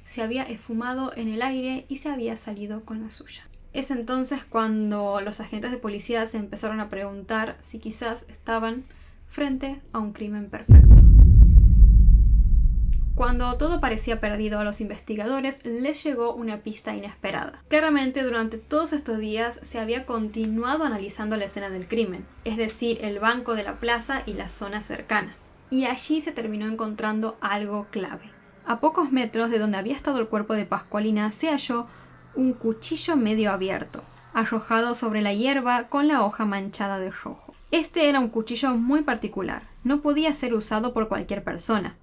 se había esfumado en el aire y se había salido con la suya. Es entonces cuando los agentes de policía se empezaron a preguntar si quizás estaban frente a un crimen perfecto. Cuando todo parecía perdido a los investigadores, les llegó una pista inesperada. Claramente, durante todos estos días se había continuado analizando la escena del crimen, es decir, el banco de la plaza y las zonas cercanas. Y allí se terminó encontrando algo clave. A pocos metros de donde había estado el cuerpo de Pascualina se halló un cuchillo medio abierto, arrojado sobre la hierba con la hoja manchada de rojo. Este era un cuchillo muy particular, no podía ser usado por cualquier persona.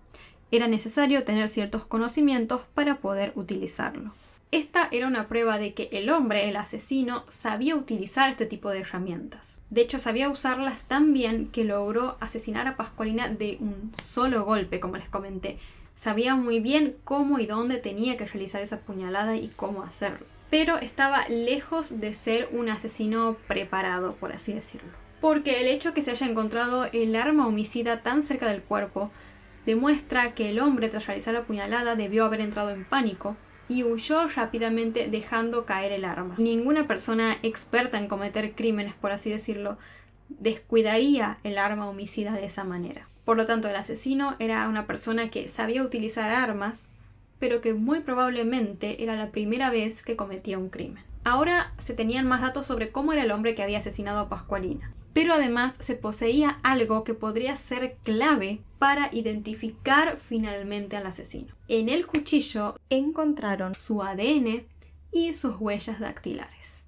Era necesario tener ciertos conocimientos para poder utilizarlo. Esta era una prueba de que el hombre, el asesino, sabía utilizar este tipo de herramientas. De hecho, sabía usarlas tan bien que logró asesinar a Pascualina de un solo golpe, como les comenté. Sabía muy bien cómo y dónde tenía que realizar esa puñalada y cómo hacerlo. Pero estaba lejos de ser un asesino preparado, por así decirlo. Porque el hecho que se haya encontrado el arma homicida tan cerca del cuerpo demuestra que el hombre, tras realizar la puñalada, debió haber entrado en pánico y huyó rápidamente dejando caer el arma. Ninguna persona experta en cometer crímenes, por así decirlo, descuidaría el arma homicida de esa manera. Por lo tanto, el asesino era una persona que sabía utilizar armas, pero que muy probablemente era la primera vez que cometía un crimen. Ahora se tenían más datos sobre cómo era el hombre que había asesinado a Pascualina. Pero además se poseía algo que podría ser clave para identificar finalmente al asesino. En el cuchillo encontraron su ADN y sus huellas dactilares.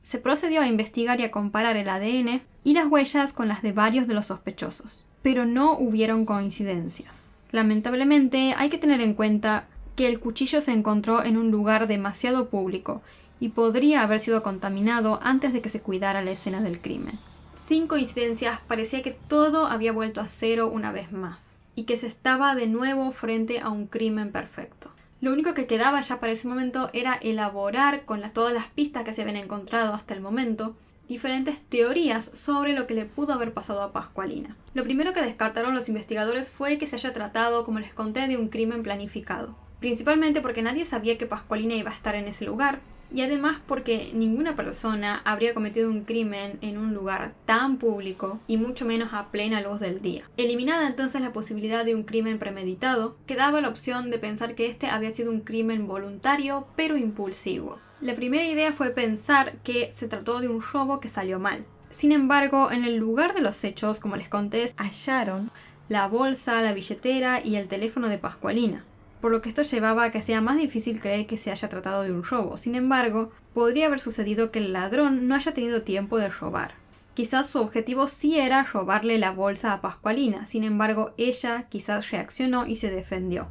Se procedió a investigar y a comparar el ADN y las huellas con las de varios de los sospechosos, pero no hubieron coincidencias. Lamentablemente hay que tener en cuenta que el cuchillo se encontró en un lugar demasiado público y podría haber sido contaminado antes de que se cuidara la escena del crimen. Sin coincidencias, parecía que todo había vuelto a cero una vez más, y que se estaba de nuevo frente a un crimen perfecto. Lo único que quedaba ya para ese momento era elaborar, con todas las pistas que se habían encontrado hasta el momento, diferentes teorías sobre lo que le pudo haber pasado a Pascualina. Lo primero que descartaron los investigadores fue que se haya tratado, como les conté, de un crimen planificado. Principalmente porque nadie sabía que Pascualina iba a estar en ese lugar, y además porque ninguna persona habría cometido un crimen en un lugar tan público y mucho menos a plena luz del día. Eliminada entonces la posibilidad de un crimen premeditado, quedaba la opción de pensar que este había sido un crimen voluntario pero impulsivo. La primera idea fue pensar que se trató de un robo que salió mal. Sin embargo, en el lugar de los hechos, como les conté, hallaron la bolsa, la billetera y el teléfono de Pascualina, por lo que esto llevaba a que sea más difícil creer que se haya tratado de un robo. Sin embargo, podría haber sucedido que el ladrón no haya tenido tiempo de robar. Quizás su objetivo sí era robarle la bolsa a Pascualina, sin embargo ella quizás reaccionó y se defendió.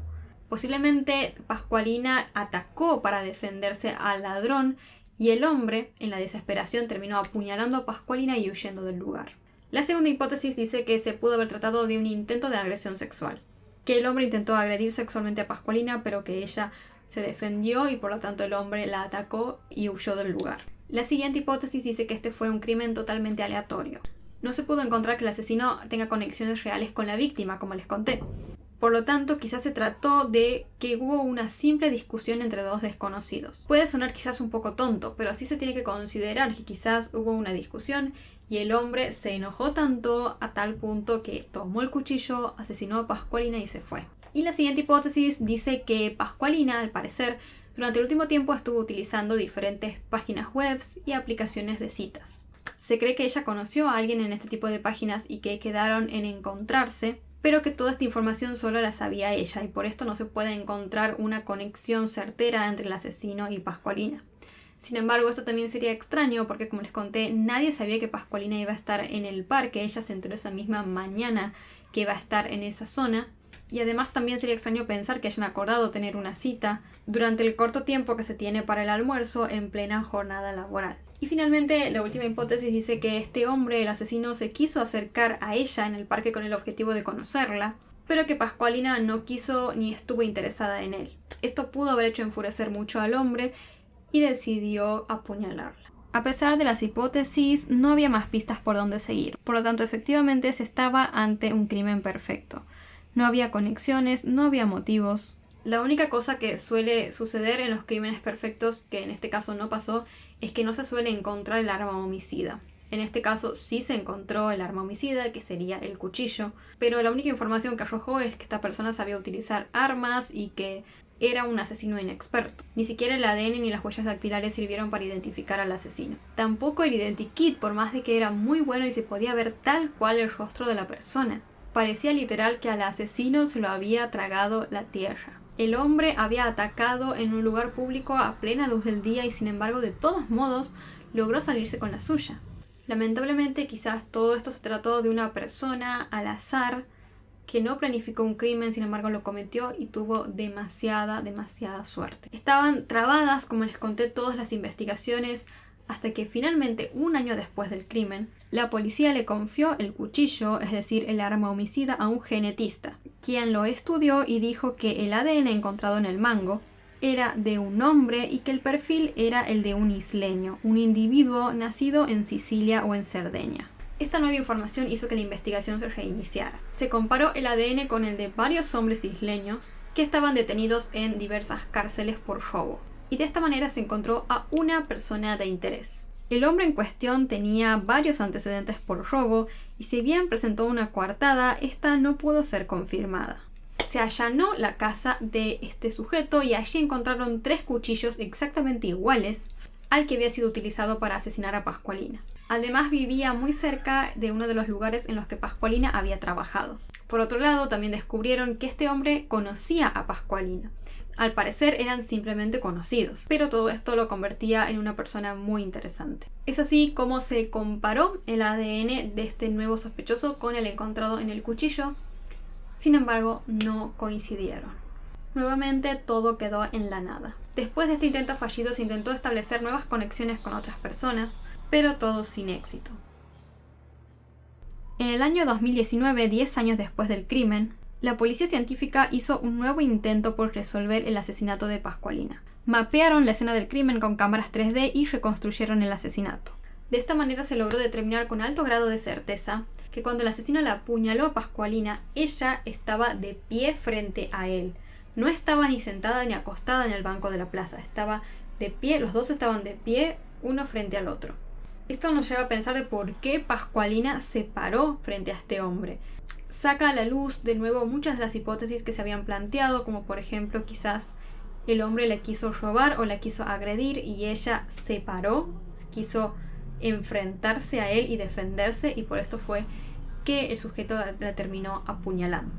Posiblemente Pascualina atacó para defenderse al ladrón y el hombre, en la desesperación, terminó apuñalando a Pascualina y huyendo del lugar. La segunda hipótesis dice que se pudo haber tratado de un intento de agresión sexual, que el hombre intentó agredir sexualmente a Pascualina, pero que ella se defendió y por lo tanto el hombre la atacó y huyó del lugar. La siguiente hipótesis dice que este fue un crimen totalmente aleatorio. No se pudo encontrar que el asesino tenga conexiones reales con la víctima, como les conté. Por lo tanto, quizás se trató de que hubo una simple discusión entre dos desconocidos. Puede sonar quizás un poco tonto, pero sí se tiene que considerar que quizás hubo una discusión y el hombre se enojó tanto a tal punto que tomó el cuchillo, asesinó a Pascualina y se fue. Y la siguiente hipótesis dice que Pascualina, al parecer, durante el último tiempo estuvo utilizando diferentes páginas web y aplicaciones de citas. Se cree que ella conoció a alguien en este tipo de páginas y que quedaron en encontrarse, pero que toda esta información solo la sabía ella y por esto no se puede encontrar una conexión certera entre el asesino y Pascualina. Sin embargo, esto también sería extraño porque, como les conté, nadie sabía que Pascualina iba a estar en el parque. Ella se enteró esa misma mañana que iba a estar en esa zona. Y además también sería extraño pensar que hayan acordado tener una cita durante el corto tiempo que se tiene para el almuerzo en plena jornada laboral. Y finalmente, la última hipótesis dice que este hombre, el asesino, se quiso acercar a ella en el parque con el objetivo de conocerla, pero que Pascualina no quiso ni estuvo interesada en él. Esto pudo haber hecho enfurecer mucho al hombre y decidió apuñalarla. A pesar de las hipótesis, no había más pistas por donde seguir. Por lo tanto, efectivamente se estaba ante un crimen perfecto. No había conexiones, no había motivos. La única cosa que suele suceder en los crímenes perfectos, que en este caso no pasó, es que no se suele encontrar el arma homicida. En este caso sí se encontró el arma homicida, que sería el cuchillo, pero la única información que arrojó es que esta persona sabía utilizar armas y que era un asesino inexperto. Ni siquiera el ADN ni las huellas dactilares sirvieron para identificar al asesino. Tampoco el identikit, por más de que era muy bueno y se podía ver tal cual el rostro de la persona. Parecía literal que al asesino se lo había tragado la tierra. El hombre había atacado en un lugar público a plena luz del día y sin embargo de todos modos logró salirse con la suya. Lamentablemente quizás todo esto se trató de una persona al azar que no planificó un crimen, sin embargo lo cometió y tuvo demasiada suerte. Estaban trabadas, como les conté, todas las investigaciones hasta que finalmente, un año después del crimen, la policía le confió el cuchillo, es decir, el arma homicida, a un genetista, quien lo estudió y dijo que el ADN encontrado en el mango era de un hombre y que el perfil era el de un isleño, un individuo nacido en Sicilia o en Cerdeña. Esta nueva información hizo que la investigación se reiniciara. Se comparó el ADN con el de varios hombres isleños que estaban detenidos en diversas cárceles por robo. Y de esta manera se encontró a una persona de interés. El hombre en cuestión tenía varios antecedentes por robo y si bien presentó una coartada, esta no pudo ser confirmada. Se allanó la casa de este sujeto y allí encontraron 3 cuchillos exactamente iguales al que había sido utilizado para asesinar a Pascualina. Además vivía muy cerca de uno de los lugares en los que Pascualina había trabajado. Por otro lado, también descubrieron que este hombre conocía a Pascualina. Al parecer eran simplemente conocidos, pero todo esto lo convertía en una persona muy interesante. Es así como se comparó el ADN de este nuevo sospechoso con el encontrado en el cuchillo. Sin embargo, no coincidieron. Nuevamente todo quedó en la nada. Después de este intento fallido se intentó establecer nuevas conexiones con otras personas, pero todo sin éxito. En el año 2019, 10 años después del crimen, la policía científica hizo un nuevo intento por resolver el asesinato de Pascualina. Mapearon la escena del crimen con cámaras 3D y reconstruyeron el asesinato. De esta manera se logró determinar con alto grado de certeza que cuando el asesino la apuñaló a Pascualina, ella estaba de pie frente a él. No estaba ni sentada ni acostada en el banco de la plaza, estaba de pie, los dos estaban de pie, uno frente al otro. Esto nos lleva a pensar de por qué Pascualina se paró frente a este hombre. Saca a la luz de nuevo muchas de las hipótesis que se habían planteado, como por ejemplo quizás el hombre le quiso robar o la quiso agredir y ella se paró, quiso enfrentarse a él y defenderse y por esto fue que el sujeto la terminó apuñalando.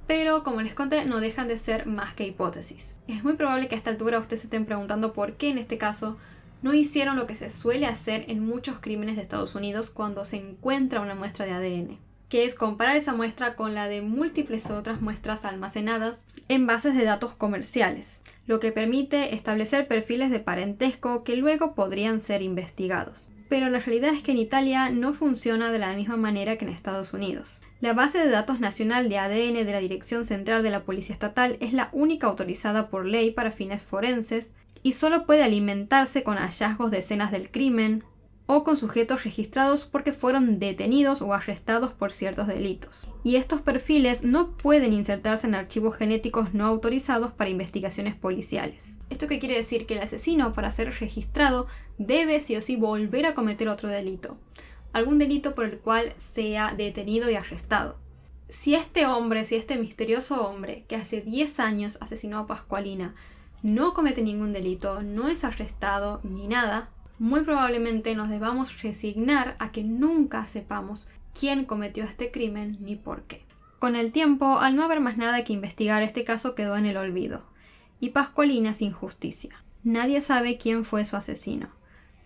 Pero como les conté, no dejan de ser más que hipótesis. Es muy probable que a esta altura ustedes se estén preguntando por qué en este caso no hicieron lo que se suele hacer en muchos crímenes de Estados Unidos cuando se encuentra una muestra de ADN, que es comparar esa muestra con la de múltiples otras muestras almacenadas en bases de datos comerciales, lo que permite establecer perfiles de parentesco que luego podrían ser investigados. Pero la realidad es que en Italia no funciona de la misma manera que en Estados Unidos. La base de datos nacional de ADN de la Dirección Central de la Policía Estatal es la única autorizada por ley para fines forenses y solo puede alimentarse con hallazgos de escenas del crimen o con sujetos registrados porque fueron detenidos o arrestados por ciertos delitos. Y estos perfiles no pueden insertarse en archivos genéticos no autorizados para investigaciones policiales. ¿Esto qué quiere decir? Que el asesino, para ser registrado, debe sí o sí volver a cometer otro delito. Algún delito por el cual sea detenido y arrestado. Si este misterioso hombre que hace 10 años asesinó a Pascualina no comete ningún delito, no es arrestado ni nada, muy probablemente nos debamos resignar a que nunca sepamos quién cometió este crimen ni por qué. Con el tiempo, al no haber más nada que investigar, este caso quedó en el olvido. Y Pascualina sin justicia. Nadie sabe quién fue su asesino.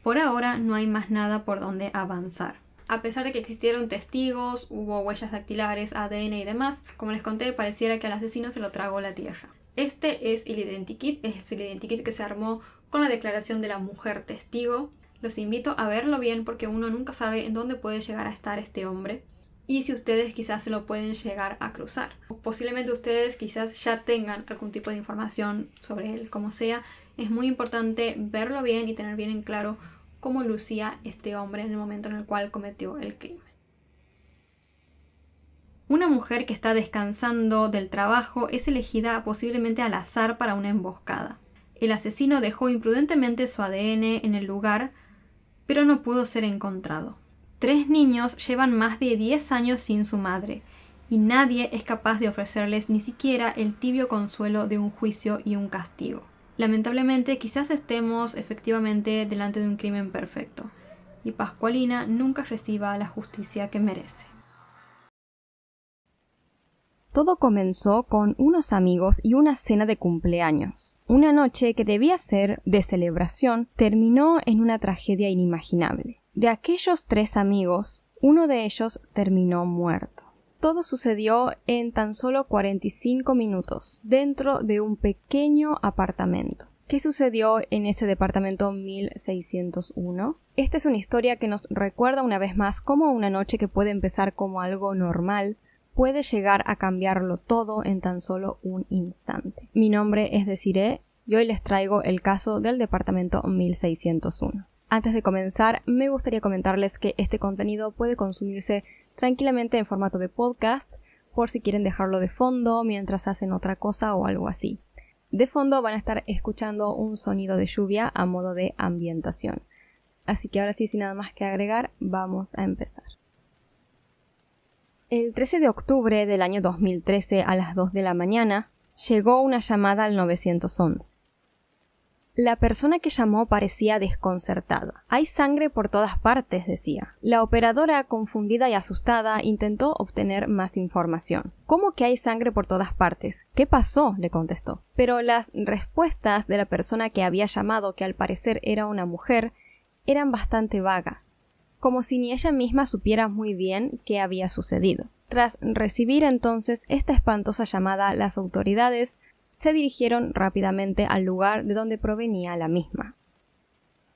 Por ahora no hay más nada por donde avanzar. A pesar de que existieron testigos, hubo huellas dactilares, ADN y demás, como les conté, pareciera que al asesino se lo tragó la tierra. Este es el identikit, es el identikit que se armó con la declaración de la mujer testigo. Los invito a verlo bien porque uno nunca sabe en dónde puede llegar a estar este hombre y si ustedes quizás se lo pueden llegar a cruzar. O posiblemente ustedes quizás ya tengan algún tipo de información sobre él. Como sea, es muy importante verlo bien y tener bien en claro cómo lucía este hombre en el momento en el cual cometió el crimen. Una mujer que está descansando del trabajo es elegida posiblemente al azar para una emboscada. El asesino dejó imprudentemente su ADN en el lugar, pero no pudo ser encontrado. 3 niños llevan más de 10 años sin su madre, y nadie es capaz de ofrecerles ni siquiera el tibio consuelo de un juicio y un castigo. Lamentablemente, quizás estemos efectivamente delante de un crimen perfecto, y Pascualina nunca reciba la justicia que merece. Todo comenzó con unos amigos y una cena de cumpleaños. Una noche que debía ser de celebración terminó en una tragedia inimaginable. De aquellos 3 amigos, uno de ellos terminó muerto. Todo sucedió en tan solo 45 minutos, dentro de un pequeño apartamento. ¿Qué sucedió en ese departamento 1601? Esta es una historia que nos recuerda una vez más cómo una noche que puede empezar como algo normal puede llegar a cambiarlo todo en tan solo un instante. Mi nombre es Desiree y hoy les traigo el caso del departamento 1601. Antes de comenzar, me gustaría comentarles que este contenido puede consumirse tranquilamente en formato de podcast, por si quieren dejarlo de fondo mientras hacen otra cosa o algo así. De fondo van a estar escuchando un sonido de lluvia a modo de ambientación. Así que ahora sí, sin nada más que agregar, vamos a empezar. El 13 de octubre del año 2013 a las 2 de la mañana, llegó una llamada al 911. La persona que llamó parecía desconcertada. Hay sangre por todas partes, decía. La operadora, confundida y asustada, intentó obtener más información. ¿Cómo que hay sangre por todas partes? ¿Qué pasó?, le contestó. Pero las respuestas de la persona que había llamado, que al parecer era una mujer, eran bastante vagas, como si ni ella misma supiera muy bien qué había sucedido. Tras recibir entonces esta espantosa llamada, las autoridades se dirigieron rápidamente al lugar de donde provenía la misma.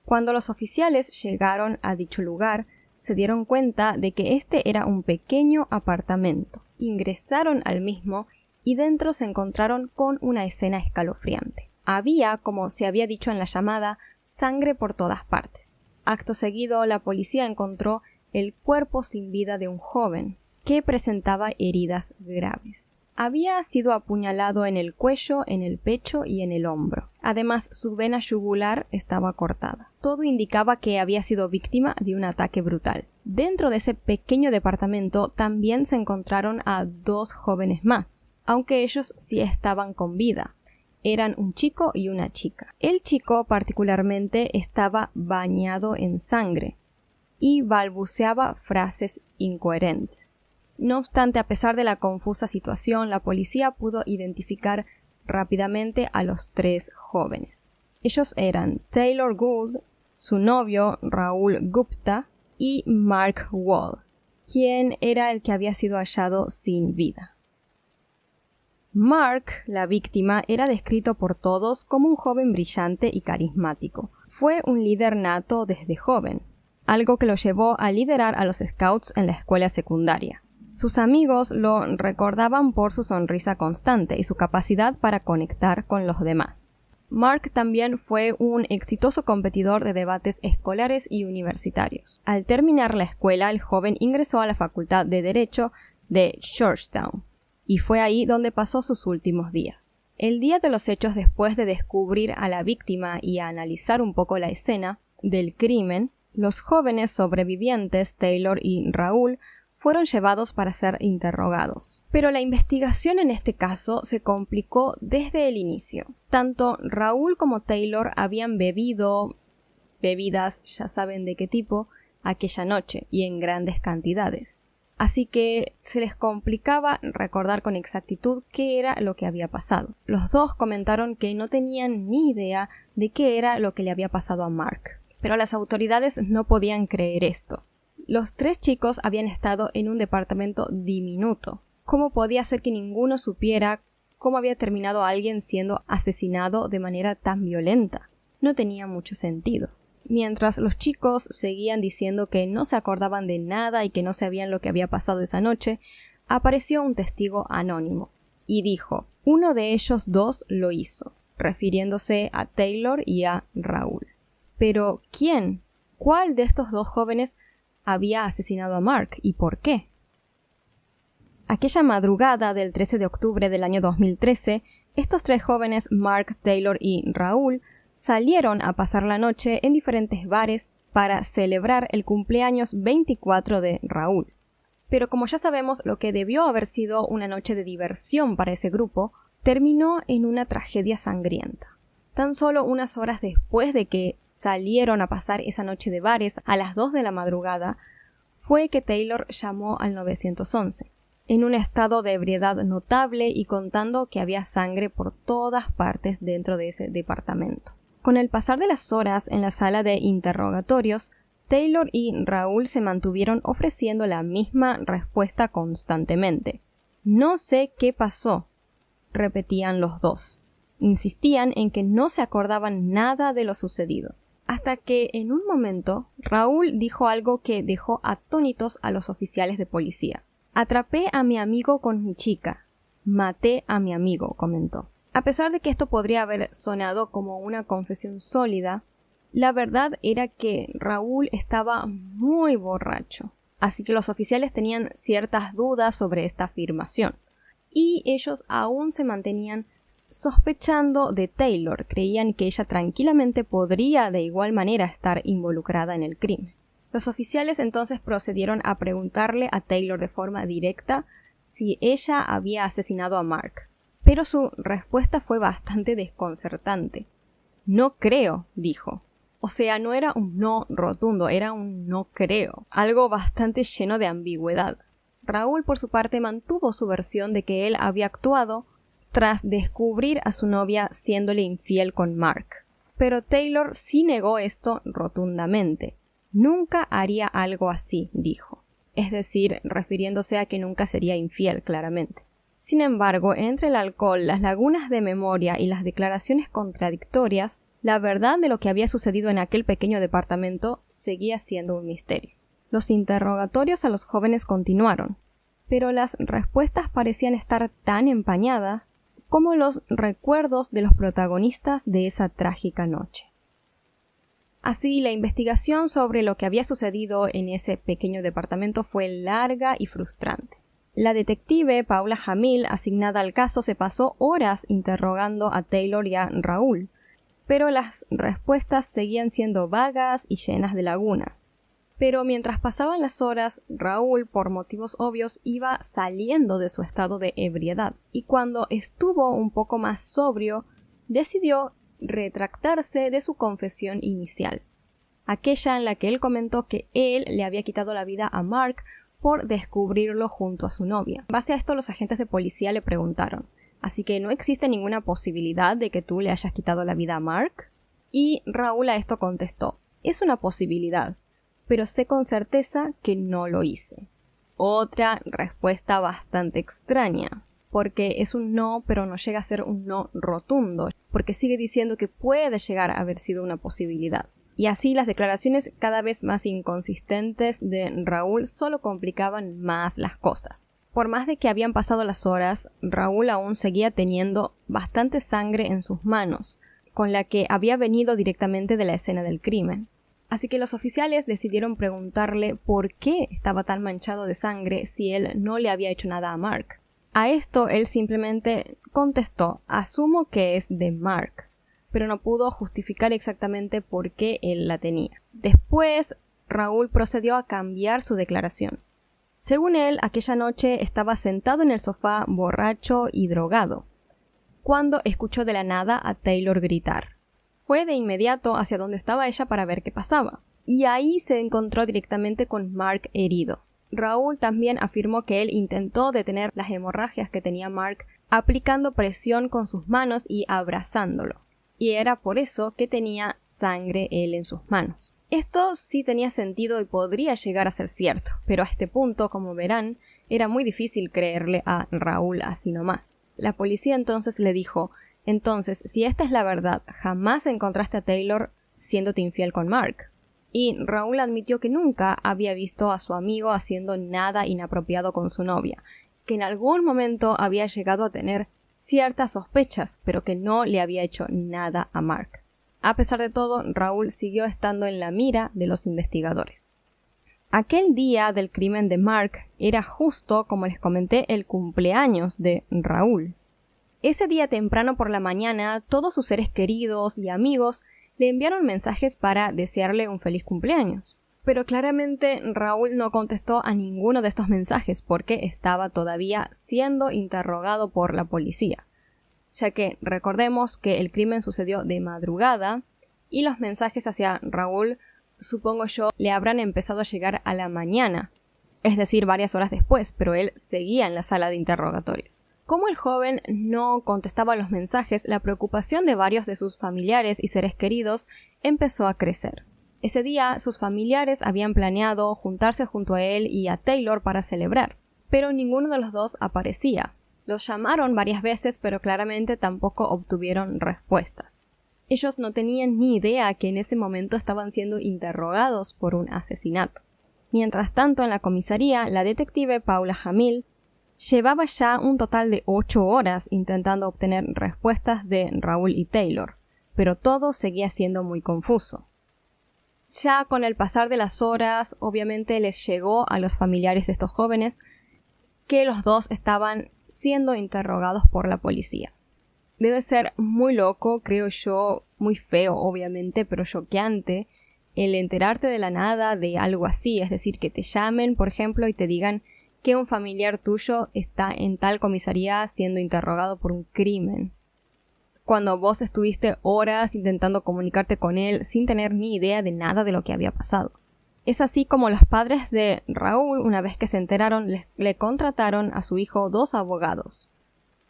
Cuando los oficiales llegaron a dicho lugar, se dieron cuenta de que este era un pequeño apartamento. Ingresaron al mismo y dentro se encontraron con una escena escalofriante. Había, como se había dicho en la llamada, sangre por todas partes. Acto seguido, la policía encontró el cuerpo sin vida de un joven que presentaba heridas graves. Había sido apuñalado en el cuello, en el pecho y en el hombro. Además, su vena yugular estaba cortada. Todo indicaba que había sido víctima de un ataque brutal. Dentro de ese pequeño departamento también se encontraron a 2 jóvenes más, aunque ellos sí estaban con vida. Eran un chico y una chica. El chico particularmente estaba bañado en sangre y balbuceaba frases incoherentes. No obstante, a pesar de la confusa situación, la policía pudo identificar rápidamente a los 3 jóvenes. Ellos eran Taylor Gould, su novio Rahul Gupta y Mark Wall, quien era el que había sido hallado sin vida. Mark, la víctima, era descrito por todos como un joven brillante y carismático. Fue un líder nato desde joven, algo que lo llevó a liderar a los Scouts en la escuela secundaria. Sus amigos lo recordaban por su sonrisa constante y su capacidad para conectar con los demás. Mark también fue un exitoso competidor de debates escolares y universitarios. Al terminar la escuela, el joven ingresó a la Facultad de Derecho de Georgetown, y fue ahí donde pasó sus últimos días. El día de los hechos, después de descubrir a la víctima y a analizar un poco la escena del crimen, los jóvenes sobrevivientes, Taylor y Rahul, fueron llevados para ser interrogados. Pero la investigación en este caso se complicó desde el inicio. Tanto Rahul como Taylor habían bebido bebidas, ya saben de qué tipo, aquella noche y en grandes cantidades. Así que se les complicaba recordar con exactitud qué era lo que había pasado. Los 2 comentaron que no tenían ni idea de qué era lo que le había pasado a Mark. Pero las autoridades no podían creer esto. Los 3 chicos habían estado en un departamento diminuto. ¿Cómo podía ser que ninguno supiera cómo había terminado alguien siendo asesinado de manera tan violenta? No tenía mucho sentido. Mientras los chicos seguían diciendo que no se acordaban de nada y que no sabían lo que había pasado esa noche, apareció un testigo anónimo y dijo: uno de ellos 2 lo hizo, refiriéndose a Taylor y a Rahul. Pero ¿quién? ¿Cuál de estos 2 jóvenes había asesinado a Mark y por qué? Aquella madrugada del 13 de octubre del año 2013, estos 3 jóvenes, Mark, Taylor y Rahul, salieron a pasar la noche en diferentes bares para celebrar el cumpleaños 24 de Rahul. Pero como ya sabemos, lo que debió haber sido una noche de diversión para ese grupo, terminó en una tragedia sangrienta. Tan solo unas horas después de que salieron a pasar esa noche de bares a las 2 de la madrugada, fue que Taylor llamó al 911.
en un estado de ebriedad notable y contando que había sangre por todas partes dentro de ese departamento. Con el pasar de las horas en la sala de interrogatorios, Taylor y Raúl se mantuvieron ofreciendo la misma respuesta constantemente. «No sé qué pasó», repetían los dos. Insistían en que no se acordaban nada de lo sucedido. Hasta que, en un momento, Raúl dijo algo que dejó atónitos a los oficiales de policía. «Atrapé a mi amigo con mi chica. Maté a mi amigo», comentó. A pesar de que esto podría haber sonado como una confesión sólida, la verdad era que Raúl estaba muy borracho. Así que los oficiales tenían ciertas dudas sobre esta afirmación. Y ellos aún se mantenían sospechando de Taylor. Creían que ella tranquilamente podría de igual manera estar involucrada en el crimen. Los oficiales entonces procedieron a preguntarle a Taylor de forma directa si ella había asesinado a Mark. Pero su respuesta fue bastante desconcertante. «No creo», dijo. O sea, no era un no rotundo, era un no creo, algo bastante lleno de ambigüedad. Raúl, por su parte, mantuvo su versión de que él había actuado tras descubrir a su novia siéndole infiel con Mark. Pero Taylor sí negó esto rotundamente. «Nunca haría algo así», dijo. Es decir, refiriéndose a que nunca sería infiel, claramente. Sin embargo, entre el alcohol, las lagunas de memoria y las declaraciones contradictorias, la verdad de lo que había sucedido en aquel pequeño departamento seguía siendo un misterio. Los interrogatorios a los jóvenes continuaron, pero las respuestas parecían estar tan empañadas como los recuerdos de los protagonistas de esa trágica noche. Así, la investigación sobre lo que había sucedido en ese pequeño departamento fue larga y frustrante. La detective Paula Jamil, asignada al caso, se pasó horas interrogando a Taylor y a Raúl, pero las respuestas seguían siendo vagas y llenas de lagunas. Pero mientras pasaban las horas, Raúl, por motivos obvios, iba saliendo de su estado de ebriedad, y cuando estuvo un poco más sobrio, decidió retractarse de su confesión inicial, aquella en la que él comentó que él le había quitado la vida a Mark por descubrirlo junto a su novia. En base a esto, los agentes de policía le preguntaron: «¿Así que no existe ninguna posibilidad de que tú le hayas quitado la vida a Mark?» Y Raúl a esto contestó: «Es una posibilidad, pero sé con certeza que no lo hice». Otra respuesta bastante extraña, porque es un no, pero no llega a ser un no rotundo, porque sigue diciendo que puede llegar a haber sido una posibilidad. Y así las declaraciones cada vez más inconsistentes de Raúl solo complicaban más las cosas. Por más de que habían pasado las horas, Raúl aún seguía teniendo bastante sangre en sus manos, con la que había venido directamente de la escena del crimen. Así que los oficiales decidieron preguntarle por qué estaba tan manchado de sangre si él no le había hecho nada a Mark. A esto él simplemente contestó: «Asumo que es de Mark», pero no pudo justificar exactamente por qué él la tenía. Después, Raúl procedió a cambiar su declaración. Según él, aquella noche estaba sentado en el sofá borracho y drogado, cuando escuchó de la nada a Taylor gritar. Fue de inmediato hacia donde estaba ella para ver qué pasaba, y ahí se encontró directamente con Mark herido. Raúl también afirmó que él intentó detener las hemorragias que tenía Mark aplicando presión con sus manos y abrazándolo, y era por eso que tenía sangre él en sus manos. Esto sí tenía sentido y podría llegar a ser cierto, pero a este punto, como verán, era muy difícil creerle a Raúl así nomás. La policía entonces le dijo: «Entonces, si esta es la verdad, jamás encontraste a Taylor siéndote infiel con Mark». Y Raúl admitió que nunca había visto a su amigo haciendo nada inapropiado con su novia, que en algún momento había llegado a tener ciertas sospechas, pero que no le había hecho nada a Mark. A pesar de todo, Raúl siguió estando en la mira de los investigadores. Aquel día del crimen de Mark era justo, como les comenté, el cumpleaños de Raúl. Ese día temprano por la mañana, todos sus seres queridos y amigos le enviaron mensajes para desearle un feliz cumpleaños. Pero claramente Raúl no contestó a ninguno de estos mensajes porque estaba todavía siendo interrogado por la policía, ya que recordemos que el crimen sucedió de madrugada y los mensajes hacia Raúl, supongo yo, le habrán empezado a llegar a la mañana, es decir, varias horas después, pero él seguía en la sala de interrogatorios. Como el joven no contestaba los mensajes, la preocupación de varios de sus familiares y seres queridos empezó a crecer. Ese día, sus familiares habían planeado juntarse junto a él y a Taylor para celebrar, pero ninguno de los dos aparecía. Los llamaron varias veces, pero claramente tampoco obtuvieron respuestas. Ellos no tenían ni idea que en ese momento estaban siendo interrogados por un asesinato. Mientras tanto, en la comisaría, la detective Paula Jamil llevaba ya un total de 8 horas intentando obtener respuestas de Raúl y Taylor, pero todo seguía siendo muy confuso. Ya con el pasar de las horas, obviamente les llegó a los familiares de estos jóvenes que los dos estaban siendo interrogados por la policía. Debe ser muy loco, creo yo, muy feo obviamente, pero choqueante, el enterarte de la nada de algo así, es decir, que te llamen, por ejemplo, y te digan que un familiar tuyo está en tal comisaría siendo interrogado por un crimen, cuando vos estuviste horas intentando comunicarte con él sin tener ni idea de nada de lo que había pasado. Es así como los padres de Raúl, una vez que se enteraron, le contrataron a su hijo 2 abogados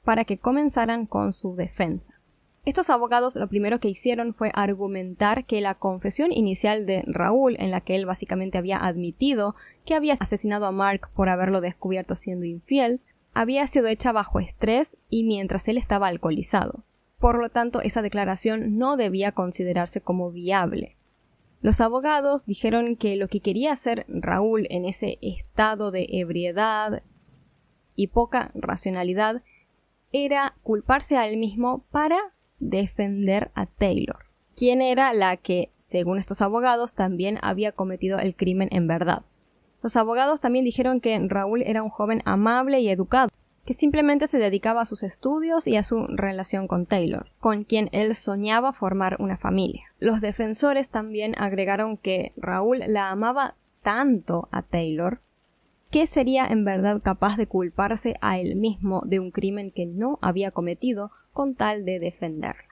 para que comenzaran con su defensa. Estos abogados lo primero que hicieron fue argumentar que la confesión inicial de Raúl, en la que él básicamente había admitido que había asesinado a Mark por haberlo descubierto siendo infiel, había sido hecha bajo estrés y mientras él estaba alcoholizado. Por lo tanto, esa declaración no debía considerarse como viable. Los abogados dijeron que lo que quería hacer Raúl en ese estado de ebriedad y poca racionalidad era culparse a él mismo para defender a Taylor, quien era la que, según estos abogados, también había cometido el crimen en verdad. Los abogados también dijeron que Raúl era un joven amable y educado, que simplemente se dedicaba a sus estudios y a su relación con Taylor, con quien él soñaba formar una familia. Los defensores también agregaron que Raúl la amaba tanto a Taylor que sería en verdad capaz de culparse a él mismo de un crimen que no había cometido con tal de defenderla.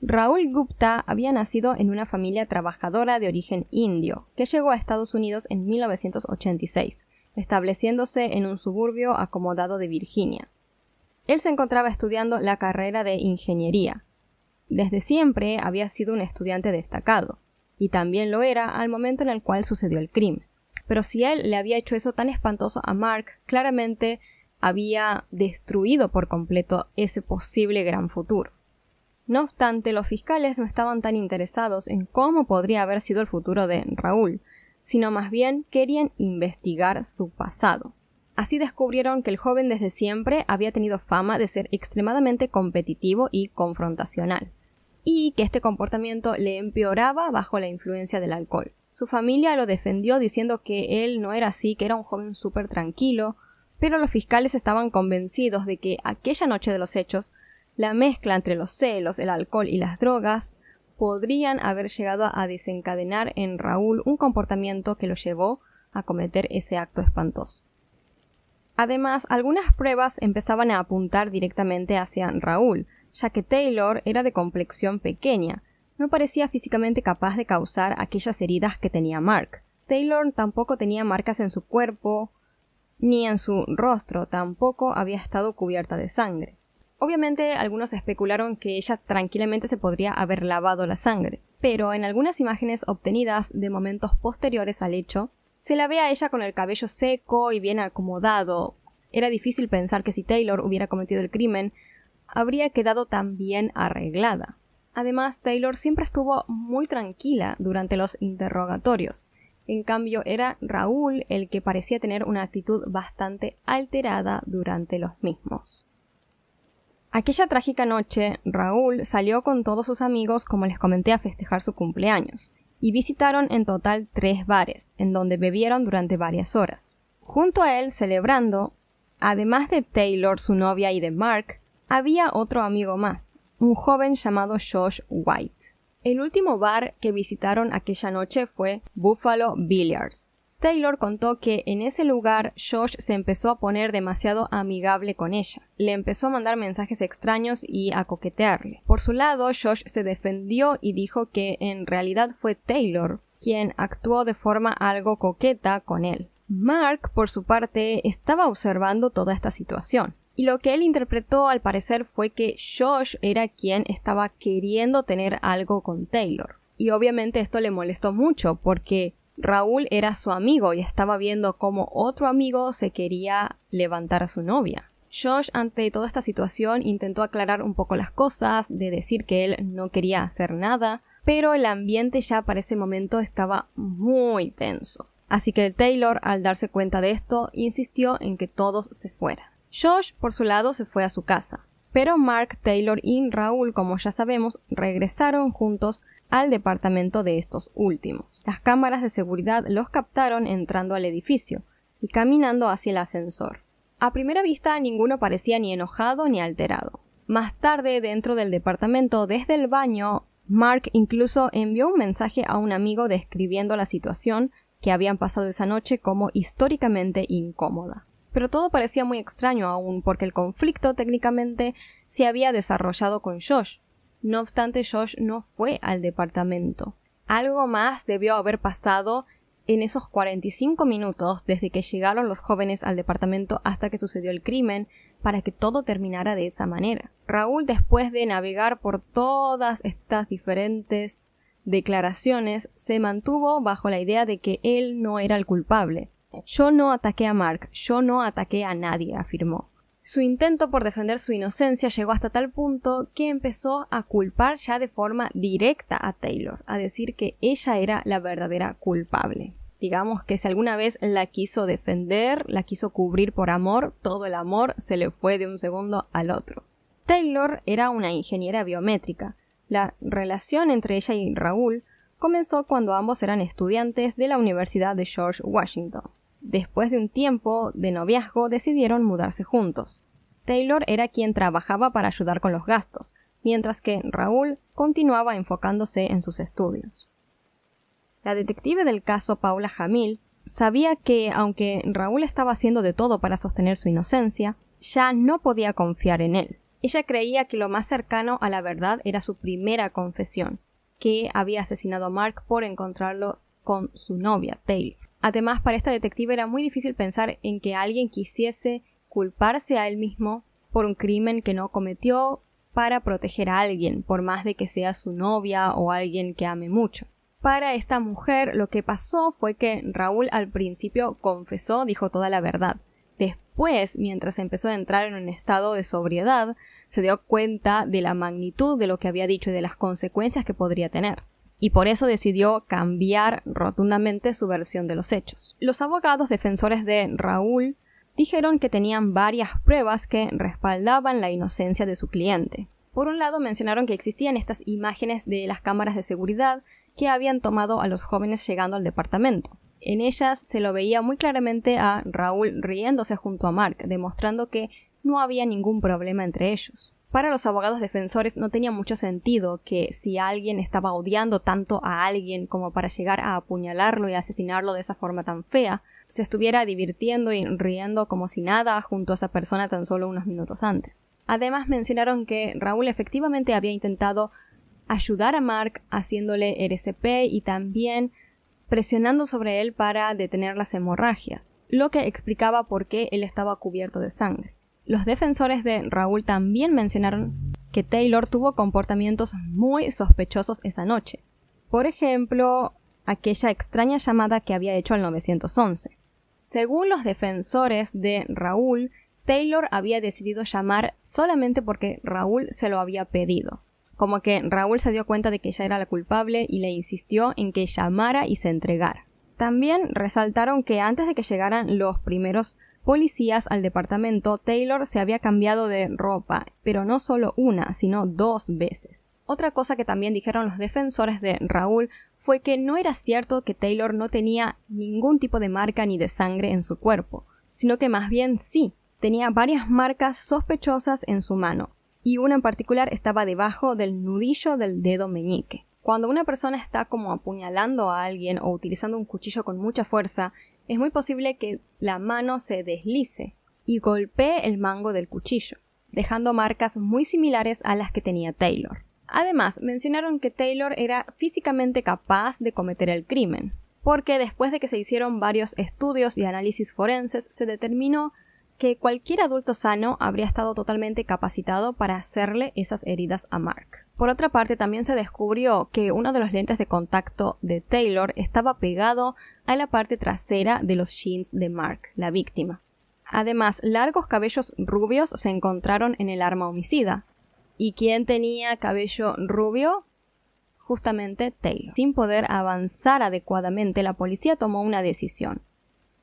Raúl Gupta había nacido en una familia trabajadora de origen indio, que llegó a Estados Unidos en 1986, estableciéndose en un suburbio acomodado de Virginia. Él se encontraba estudiando la carrera de ingeniería. Desde siempre había sido un estudiante destacado, y también lo era al momento en el cual sucedió el crimen. Pero si él le había hecho eso tan espantoso a Mark, claramente había destruido por completo ese posible gran futuro. No obstante, los fiscales no estaban tan interesados en cómo podría haber sido el futuro de Raúl, sino más bien querían investigar su pasado. Así descubrieron que el joven desde siempre había tenido fama de ser extremadamente competitivo y confrontacional, y que este comportamiento le empeoraba bajo la influencia del alcohol. Su familia lo defendió diciendo que él no era así, que era un joven súper tranquilo, pero los fiscales estaban convencidos de que aquella noche de los hechos, la mezcla entre los celos, el alcohol y las drogas podrían haber llegado a desencadenar en Raúl un comportamiento que lo llevó a cometer ese acto espantoso. Además, algunas pruebas empezaban a apuntar directamente hacia Raúl, ya que Taylor era de complexión pequeña, no parecía físicamente capaz de causar aquellas heridas que tenía Mark. Taylor tampoco tenía marcas en su cuerpo, ni en su rostro, tampoco había estado cubierta de sangre. Obviamente, algunos especularon que ella tranquilamente se podría haber lavado la sangre, pero en algunas imágenes obtenidas de momentos posteriores al hecho, se la ve a ella con el cabello seco y bien acomodado. Era difícil pensar que si Taylor hubiera cometido el crimen, habría quedado tan bien arreglada. Además, Taylor siempre estuvo muy tranquila durante los interrogatorios. En cambio, era Raúl el que parecía tener una actitud bastante alterada durante los mismos. Aquella trágica noche, Raúl salió con todos sus amigos, como les comenté, a festejar su cumpleaños, y visitaron en total 3 bares, en donde bebieron durante varias horas. Junto a él, celebrando, además de Taylor, su novia, y de Mark, había otro amigo más, un joven llamado Josh White. El último bar que visitaron aquella noche fue Buffalo Billiards. Taylor contó que en ese lugar Josh se empezó a poner demasiado amigable con ella. Le empezó a mandar mensajes extraños y a coquetearle. Por su lado, Josh se defendió y dijo que en realidad fue Taylor quien actuó de forma algo coqueta con él. Mark, por su parte, estaba observando toda esta situación. Y lo que él interpretó al parecer fue que Josh era quien estaba queriendo tener algo con Taylor. Y obviamente esto le molestó mucho porque Raúl era su amigo y estaba viendo cómo otro amigo se quería levantar a su novia. Josh, ante toda esta situación, intentó aclarar un poco las cosas, de decir que él no quería hacer nada, pero el ambiente ya para ese momento estaba muy tenso. Así que Taylor, al darse cuenta de esto, insistió en que todos se fueran. Josh, por su lado, se fue a su casa, pero Mark, Taylor y Raúl, como ya sabemos, regresaron juntos al departamento de estos últimos. Las cámaras de seguridad los captaron entrando al edificio y caminando hacia el ascensor. A primera vista, ninguno parecía ni enojado ni alterado. Más tarde, dentro del departamento, desde el baño, Mark incluso envió un mensaje a un amigo describiendo la situación que habían pasado esa noche como históricamente incómoda. Pero todo parecía muy extraño aún, porque el conflicto técnicamente se había desarrollado con Josh. No obstante, Josh no fue al departamento. Algo más debió haber pasado en esos 45 minutos desde que llegaron los jóvenes al departamento hasta que sucedió el crimen para que todo terminara de esa manera. Raúl, después de navegar por todas estas diferentes declaraciones, se mantuvo bajo la idea de que él no era el culpable. Yo no ataqué a Mark, yo no ataqué a nadie, afirmó. Su intento por defender su inocencia llegó hasta tal punto que empezó a culpar ya de forma directa a Taylor, a decir que ella era la verdadera culpable. Digamos que si alguna vez la quiso defender, la quiso cubrir por amor, todo el amor se le fue de un segundo al otro. Taylor era una ingeniera biométrica. La relación entre ella y Raúl comenzó cuando ambos eran estudiantes de la Universidad de George Washington. Después de un tiempo de noviazgo decidieron mudarse juntos. Taylor era quien trabajaba para ayudar con los gastos, mientras que Raúl continuaba enfocándose en sus estudios. La detective del caso, Paula Jamil, sabía que, aunque Raúl estaba haciendo de todo para sostener su inocencia, ya no podía confiar en él. Ella creía que lo más cercano a la verdad era su primera confesión, que había asesinado a Mark por encontrarlo con su novia, Taylor. Además, para esta detective era muy difícil pensar en que alguien quisiese culparse a él mismo por un crimen que no cometió para proteger a alguien, por más de que sea su novia o alguien que ame mucho. Para esta mujer, lo que pasó fue que Raúl al principio confesó, dijo toda la verdad. Después, mientras empezó a entrar en un estado de sobriedad, se dio cuenta de la magnitud de lo que había dicho y de las consecuencias que podría tener. Y por eso decidió cambiar rotundamente su versión de los hechos. Los abogados defensores de Raúl dijeron que tenían varias pruebas que respaldaban la inocencia de su cliente. Por un lado, mencionaron que existían estas imágenes de las cámaras de seguridad que habían tomado a los jóvenes llegando al departamento. En ellas se lo veía muy claramente a Raúl riéndose junto a Mark, demostrando que no había ningún problema entre ellos. Para los abogados defensores no tenía mucho sentido que si alguien estaba odiando tanto a alguien como para llegar a apuñalarlo y asesinarlo de esa forma tan fea, se estuviera divirtiendo y riendo como si nada junto a esa persona tan solo unos minutos antes. Además mencionaron que Raúl efectivamente había intentado ayudar a Mark haciéndole RCP y también presionando sobre él para detener las hemorragias, lo que explicaba por qué él estaba cubierto de sangre. Los defensores de Raúl también mencionaron que Taylor tuvo comportamientos muy sospechosos esa noche. Por ejemplo, aquella extraña llamada que había hecho al 911. Según los defensores de Raúl, Taylor había decidido llamar solamente porque Raúl se lo había pedido. Como que Raúl se dio cuenta de que ella era la culpable y le insistió en que llamara y se entregara. También resaltaron que antes de que llegaran los primeros policías al departamento, Taylor se había cambiado de ropa, pero no solo una, sino 2 veces. Otra cosa que también dijeron los defensores de Raúl fue que no era cierto que Taylor no tenía ningún tipo de marca ni de sangre en su cuerpo, sino que más bien sí, tenía varias marcas sospechosas en su mano, y una en particular estaba debajo del nudillo del dedo meñique. Cuando una persona está como apuñalando a alguien o utilizando un cuchillo con mucha fuerza, es muy posible que la mano se deslice y golpee el mango del cuchillo, dejando marcas muy similares a las que tenía Taylor. Además, mencionaron que Taylor era físicamente capaz de cometer el crimen, porque después de que se hicieron varios estudios y análisis forenses, se determinó que cualquier adulto sano habría estado totalmente capacitado para hacerle esas heridas a Mark. Por otra parte, también se descubrió que uno de los lentes de contacto de Taylor estaba pegado a la parte trasera de los jeans de Mark, la víctima. Además, largos cabellos rubios se encontraron en el arma homicida. ¿Y quién tenía cabello rubio? Justamente Taylor. Sin poder avanzar adecuadamente, la policía tomó una decisión.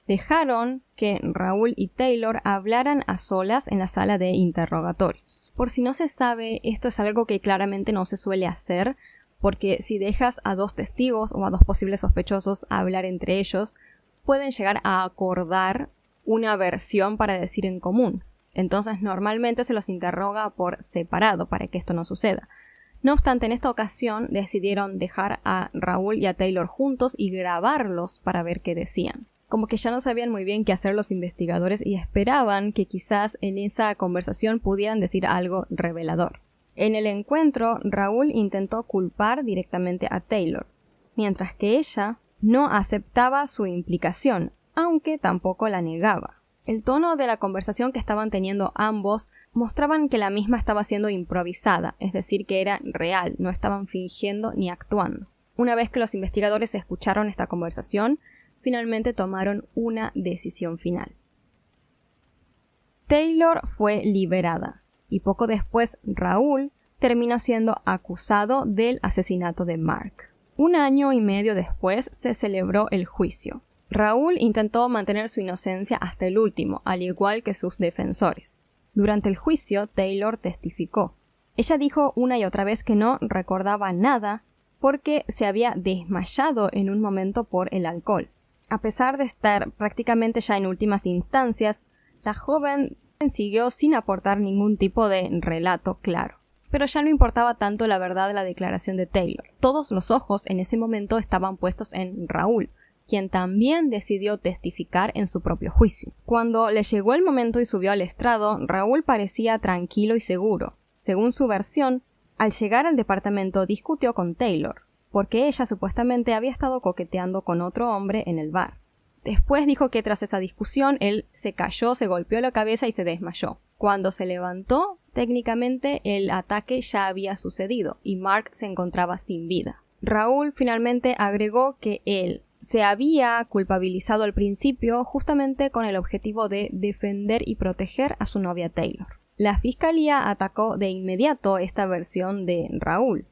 Dejaron que Raúl y Taylor hablaran a solas en la sala de interrogatorios. Por si no se sabe, esto es algo que claramente no se suele hacer, porque si dejas a dos testigos o a dos posibles sospechosos a hablar entre ellos, pueden llegar a acordar una versión para decir en común. Entonces normalmente se los interroga por separado para que esto no suceda. No obstante, en esta ocasión decidieron dejar a Raúl y a Taylor juntos y grabarlos para ver qué decían. Como que ya no sabían muy bien qué hacer los investigadores y esperaban que quizás en esa conversación pudieran decir algo revelador. En el encuentro, Raúl intentó culpar directamente a Taylor, mientras que ella no aceptaba su implicación, aunque tampoco la negaba. El tono de la conversación que estaban teniendo ambos mostraban que la misma estaba siendo improvisada, es decir, que era real, no estaban fingiendo ni actuando. Una vez que los investigadores escucharon esta conversación, finalmente tomaron una decisión final. Taylor fue liberada y poco después Raúl terminó siendo acusado del asesinato de Mark. 1 año y medio después se celebró el juicio. Raúl intentó mantener su inocencia hasta el último, al igual que sus defensores. Durante el juicio, Taylor testificó. Ella dijo una y otra vez que no recordaba nada porque se había desmayado en un momento por el alcohol. A pesar de estar prácticamente ya en últimas instancias, la joven siguió sin aportar ningún tipo de relato claro. Pero ya no importaba tanto la verdad de la declaración de Taylor. Todos los ojos en ese momento estaban puestos en Raúl, quien también decidió testificar en su propio juicio. Cuando le llegó el momento y subió al estrado, Raúl parecía tranquilo y seguro. Según su versión, al llegar al departamento discutió con Taylor, porque ella supuestamente había estado coqueteando con otro hombre en el bar. Después dijo que tras esa discusión él se cayó, se golpeó la cabeza y se desmayó. Cuando se levantó, técnicamente el ataque ya había sucedido y Mark se encontraba sin vida. Raúl finalmente agregó que él se había culpabilizado al principio justamente con el objetivo de defender y proteger a su novia Taylor. La fiscalía atacó de inmediato esta versión de Raúl,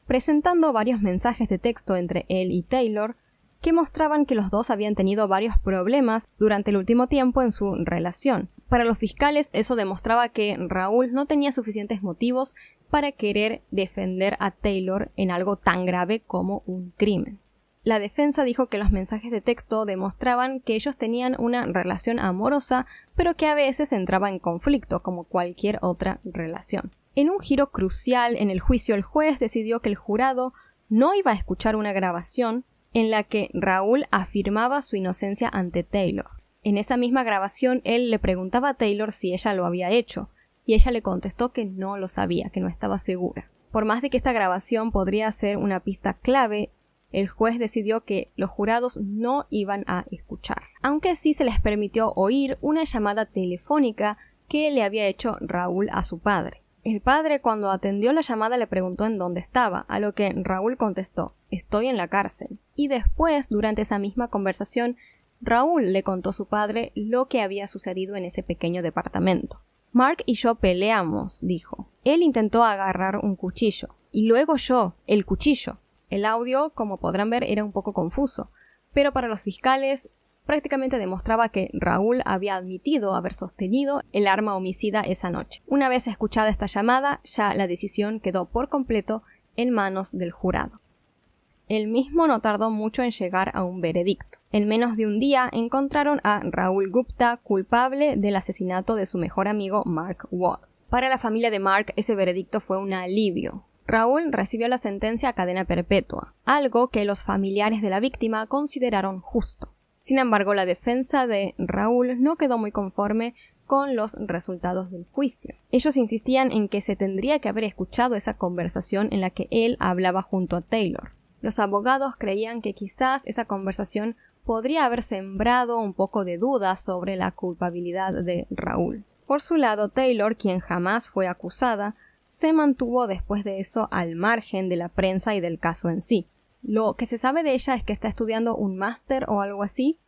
presentando varios mensajes de texto entre él y Taylor que mostraban que los dos habían tenido varios problemas durante el último tiempo en su relación. Para los fiscales eso demostraba que Raúl no tenía suficientes motivos para querer defender a Taylor en algo tan grave como un crimen. La defensa dijo que los mensajes de texto demostraban que ellos tenían una relación amorosa, pero que a veces entraba en conflicto, como cualquier otra relación. En un giro crucial en el juicio, el juez decidió que el jurado no iba a escuchar una grabación en la que Raúl afirmaba su inocencia ante Taylor. En esa misma grabación, él le preguntaba a Taylor si ella lo había hecho, y ella le contestó que no lo sabía, que no estaba segura. Por más de que esta grabación podría ser una pista clave, el juez decidió que los jurados no iban a escuchar, aunque sí se les permitió oír una llamada telefónica que le había hecho Raúl a su padre. El padre, cuando atendió la llamada, le preguntó en dónde estaba, a lo que Raúl contestó: «Estoy en la cárcel». Y después, durante esa misma conversación, Raúl le contó a su padre lo que había sucedido en ese pequeño departamento. «Mark y yo peleamos», dijo. «Él intentó agarrar un cuchillo, y luego yo, el cuchillo». El audio, como podrán ver, era un poco confuso, pero para los fiscales prácticamente demostraba que Raúl había admitido haber sostenido el arma homicida esa noche. Una vez escuchada esta llamada, ya la decisión quedó por completo en manos del jurado. El mismo no tardó mucho en llegar a un veredicto. En menos de un día encontraron a Raúl Gupta culpable del asesinato de su mejor amigo Mark Waugh. Para la familia de Mark, ese veredicto fue un alivio. Raúl recibió la sentencia a cadena perpetua, algo que los familiares de la víctima consideraron justo. Sin embargo, la defensa de Raúl no quedó muy conforme con los resultados del juicio. Ellos insistían en que se tendría que haber escuchado esa conversación en la que él hablaba junto a Taylor. Los abogados creían que quizás esa conversación podría haber sembrado un poco de duda sobre la culpabilidad de Raúl. Por su lado, Taylor, quien jamás fue acusada, se mantuvo después de eso al margen de la prensa y del caso en sí. Lo que se sabe de ella es que está estudiando un máster o algo así,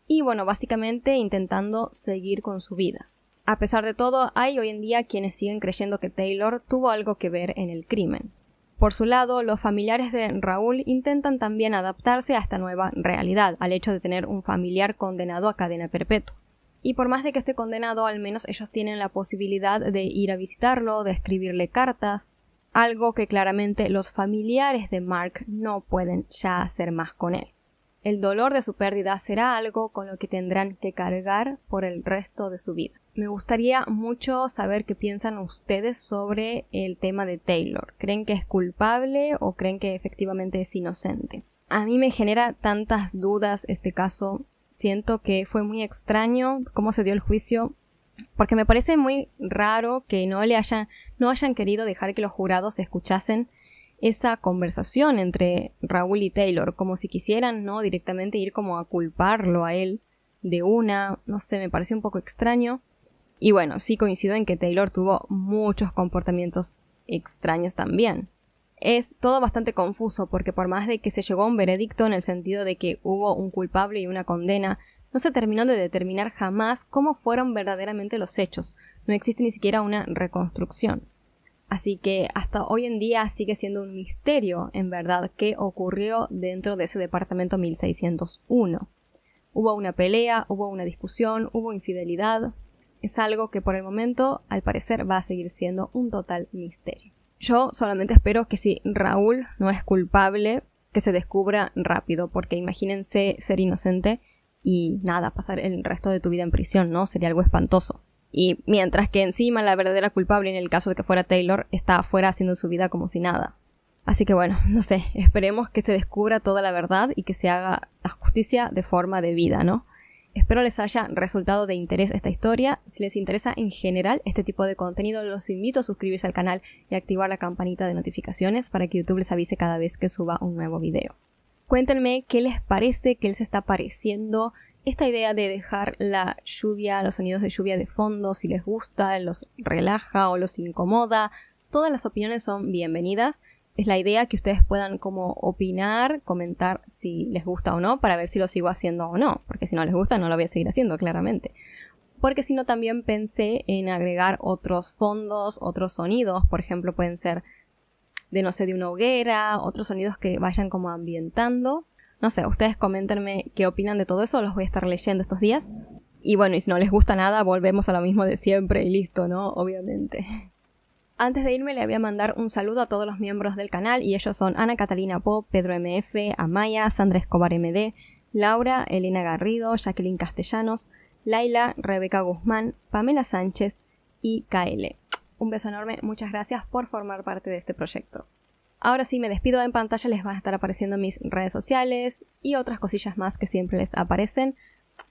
y bueno, básicamente intentando seguir con su vida. A pesar de todo, hay hoy en día quienes siguen creyendo que Taylor tuvo algo que ver en el crimen. Por su lado, los familiares de Raúl intentan también adaptarse a esta nueva realidad, al hecho de tener un familiar condenado a cadena perpetua. Y por más de que esté condenado, al menos ellos tienen la posibilidad de ir a visitarlo, de escribirle cartas, algo que claramente los familiares de Mark no pueden ya hacer más con él. El dolor de su pérdida será algo con lo que tendrán que cargar por el resto de su vida. Me gustaría mucho saber qué piensan ustedes sobre el tema de Taylor. ¿Creen que es culpable o creen que efectivamente es inocente? A mí me genera tantas dudas este caso. Siento que fue muy extraño cómo se dio el juicio, porque me parece muy raro que no hayan querido dejar que los jurados escuchasen esa conversación entre Raúl y Taylor, como si quisieran, ¿no?, directamente ir como a culparlo a él de una, no sé, me pareció un poco extraño. Y bueno, sí coincido en que Taylor tuvo muchos comportamientos extraños también. Es todo bastante confuso porque por más de que se llegó a un veredicto en el sentido de que hubo un culpable y una condena, no se terminó de determinar jamás cómo fueron verdaderamente los hechos. No existe ni siquiera una reconstrucción. Así que hasta hoy en día sigue siendo un misterio, en verdad, qué ocurrió dentro de ese departamento 1601. Hubo una pelea, hubo una discusión, hubo infidelidad. Es algo que por el momento, al parecer, va a seguir siendo un total misterio. Yo solamente espero que si Raúl no es culpable, que se descubra rápido, porque imagínense ser inocente y nada, pasar el resto de tu vida en prisión, ¿no? Sería algo espantoso. Y mientras que encima la verdadera culpable, en el caso de que fuera Taylor, está afuera haciendo su vida como si nada. Así que bueno, no sé, esperemos que se descubra toda la verdad y que se haga la justicia de forma debida, ¿no? Espero les haya resultado de interés esta historia. Si les interesa en general este tipo de contenido, los invito a suscribirse al canal y activar la campanita de notificaciones para que YouTube les avise cada vez que suba un nuevo video. Cuéntenme qué les parece, qué les está pareciendo esta idea de dejar la lluvia, los sonidos de lluvia de fondo, si les gusta, los relaja o los incomoda. Todas las opiniones son bienvenidas. Es la idea que ustedes puedan como opinar, comentar si les gusta o no, para ver si lo sigo haciendo o no, porque si no les gusta no lo voy a seguir haciendo, claramente. Porque si no, también pensé en agregar otros fondos, otros sonidos, por ejemplo pueden ser de, no sé, de una hoguera, otros sonidos que vayan como ambientando. No sé, ustedes coméntenme qué opinan de todo eso, los voy a estar leyendo estos días. Y bueno, y si no les gusta nada, volvemos a lo mismo de siempre y listo, ¿no? Obviamente. Antes de irme le voy a mandar un saludo a todos los miembros del canal y ellos son Ana Catalina Pop, Pedro MF, Amaya, Sandra Escobar MD, Laura, Elena Garrido, Jacqueline Castellanos, Laila, Rebeca Guzmán, Pamela Sánchez y KL. Un beso enorme, muchas gracias por formar parte de este proyecto. Ahora sí me despido, en pantalla les van a estar apareciendo mis redes sociales y otras cosillas más que siempre les aparecen.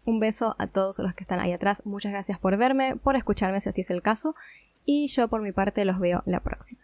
Un beso a todos los que están ahí atrás, muchas gracias por verme, por escucharme si así es el caso. Y yo por mi parte los veo la próxima.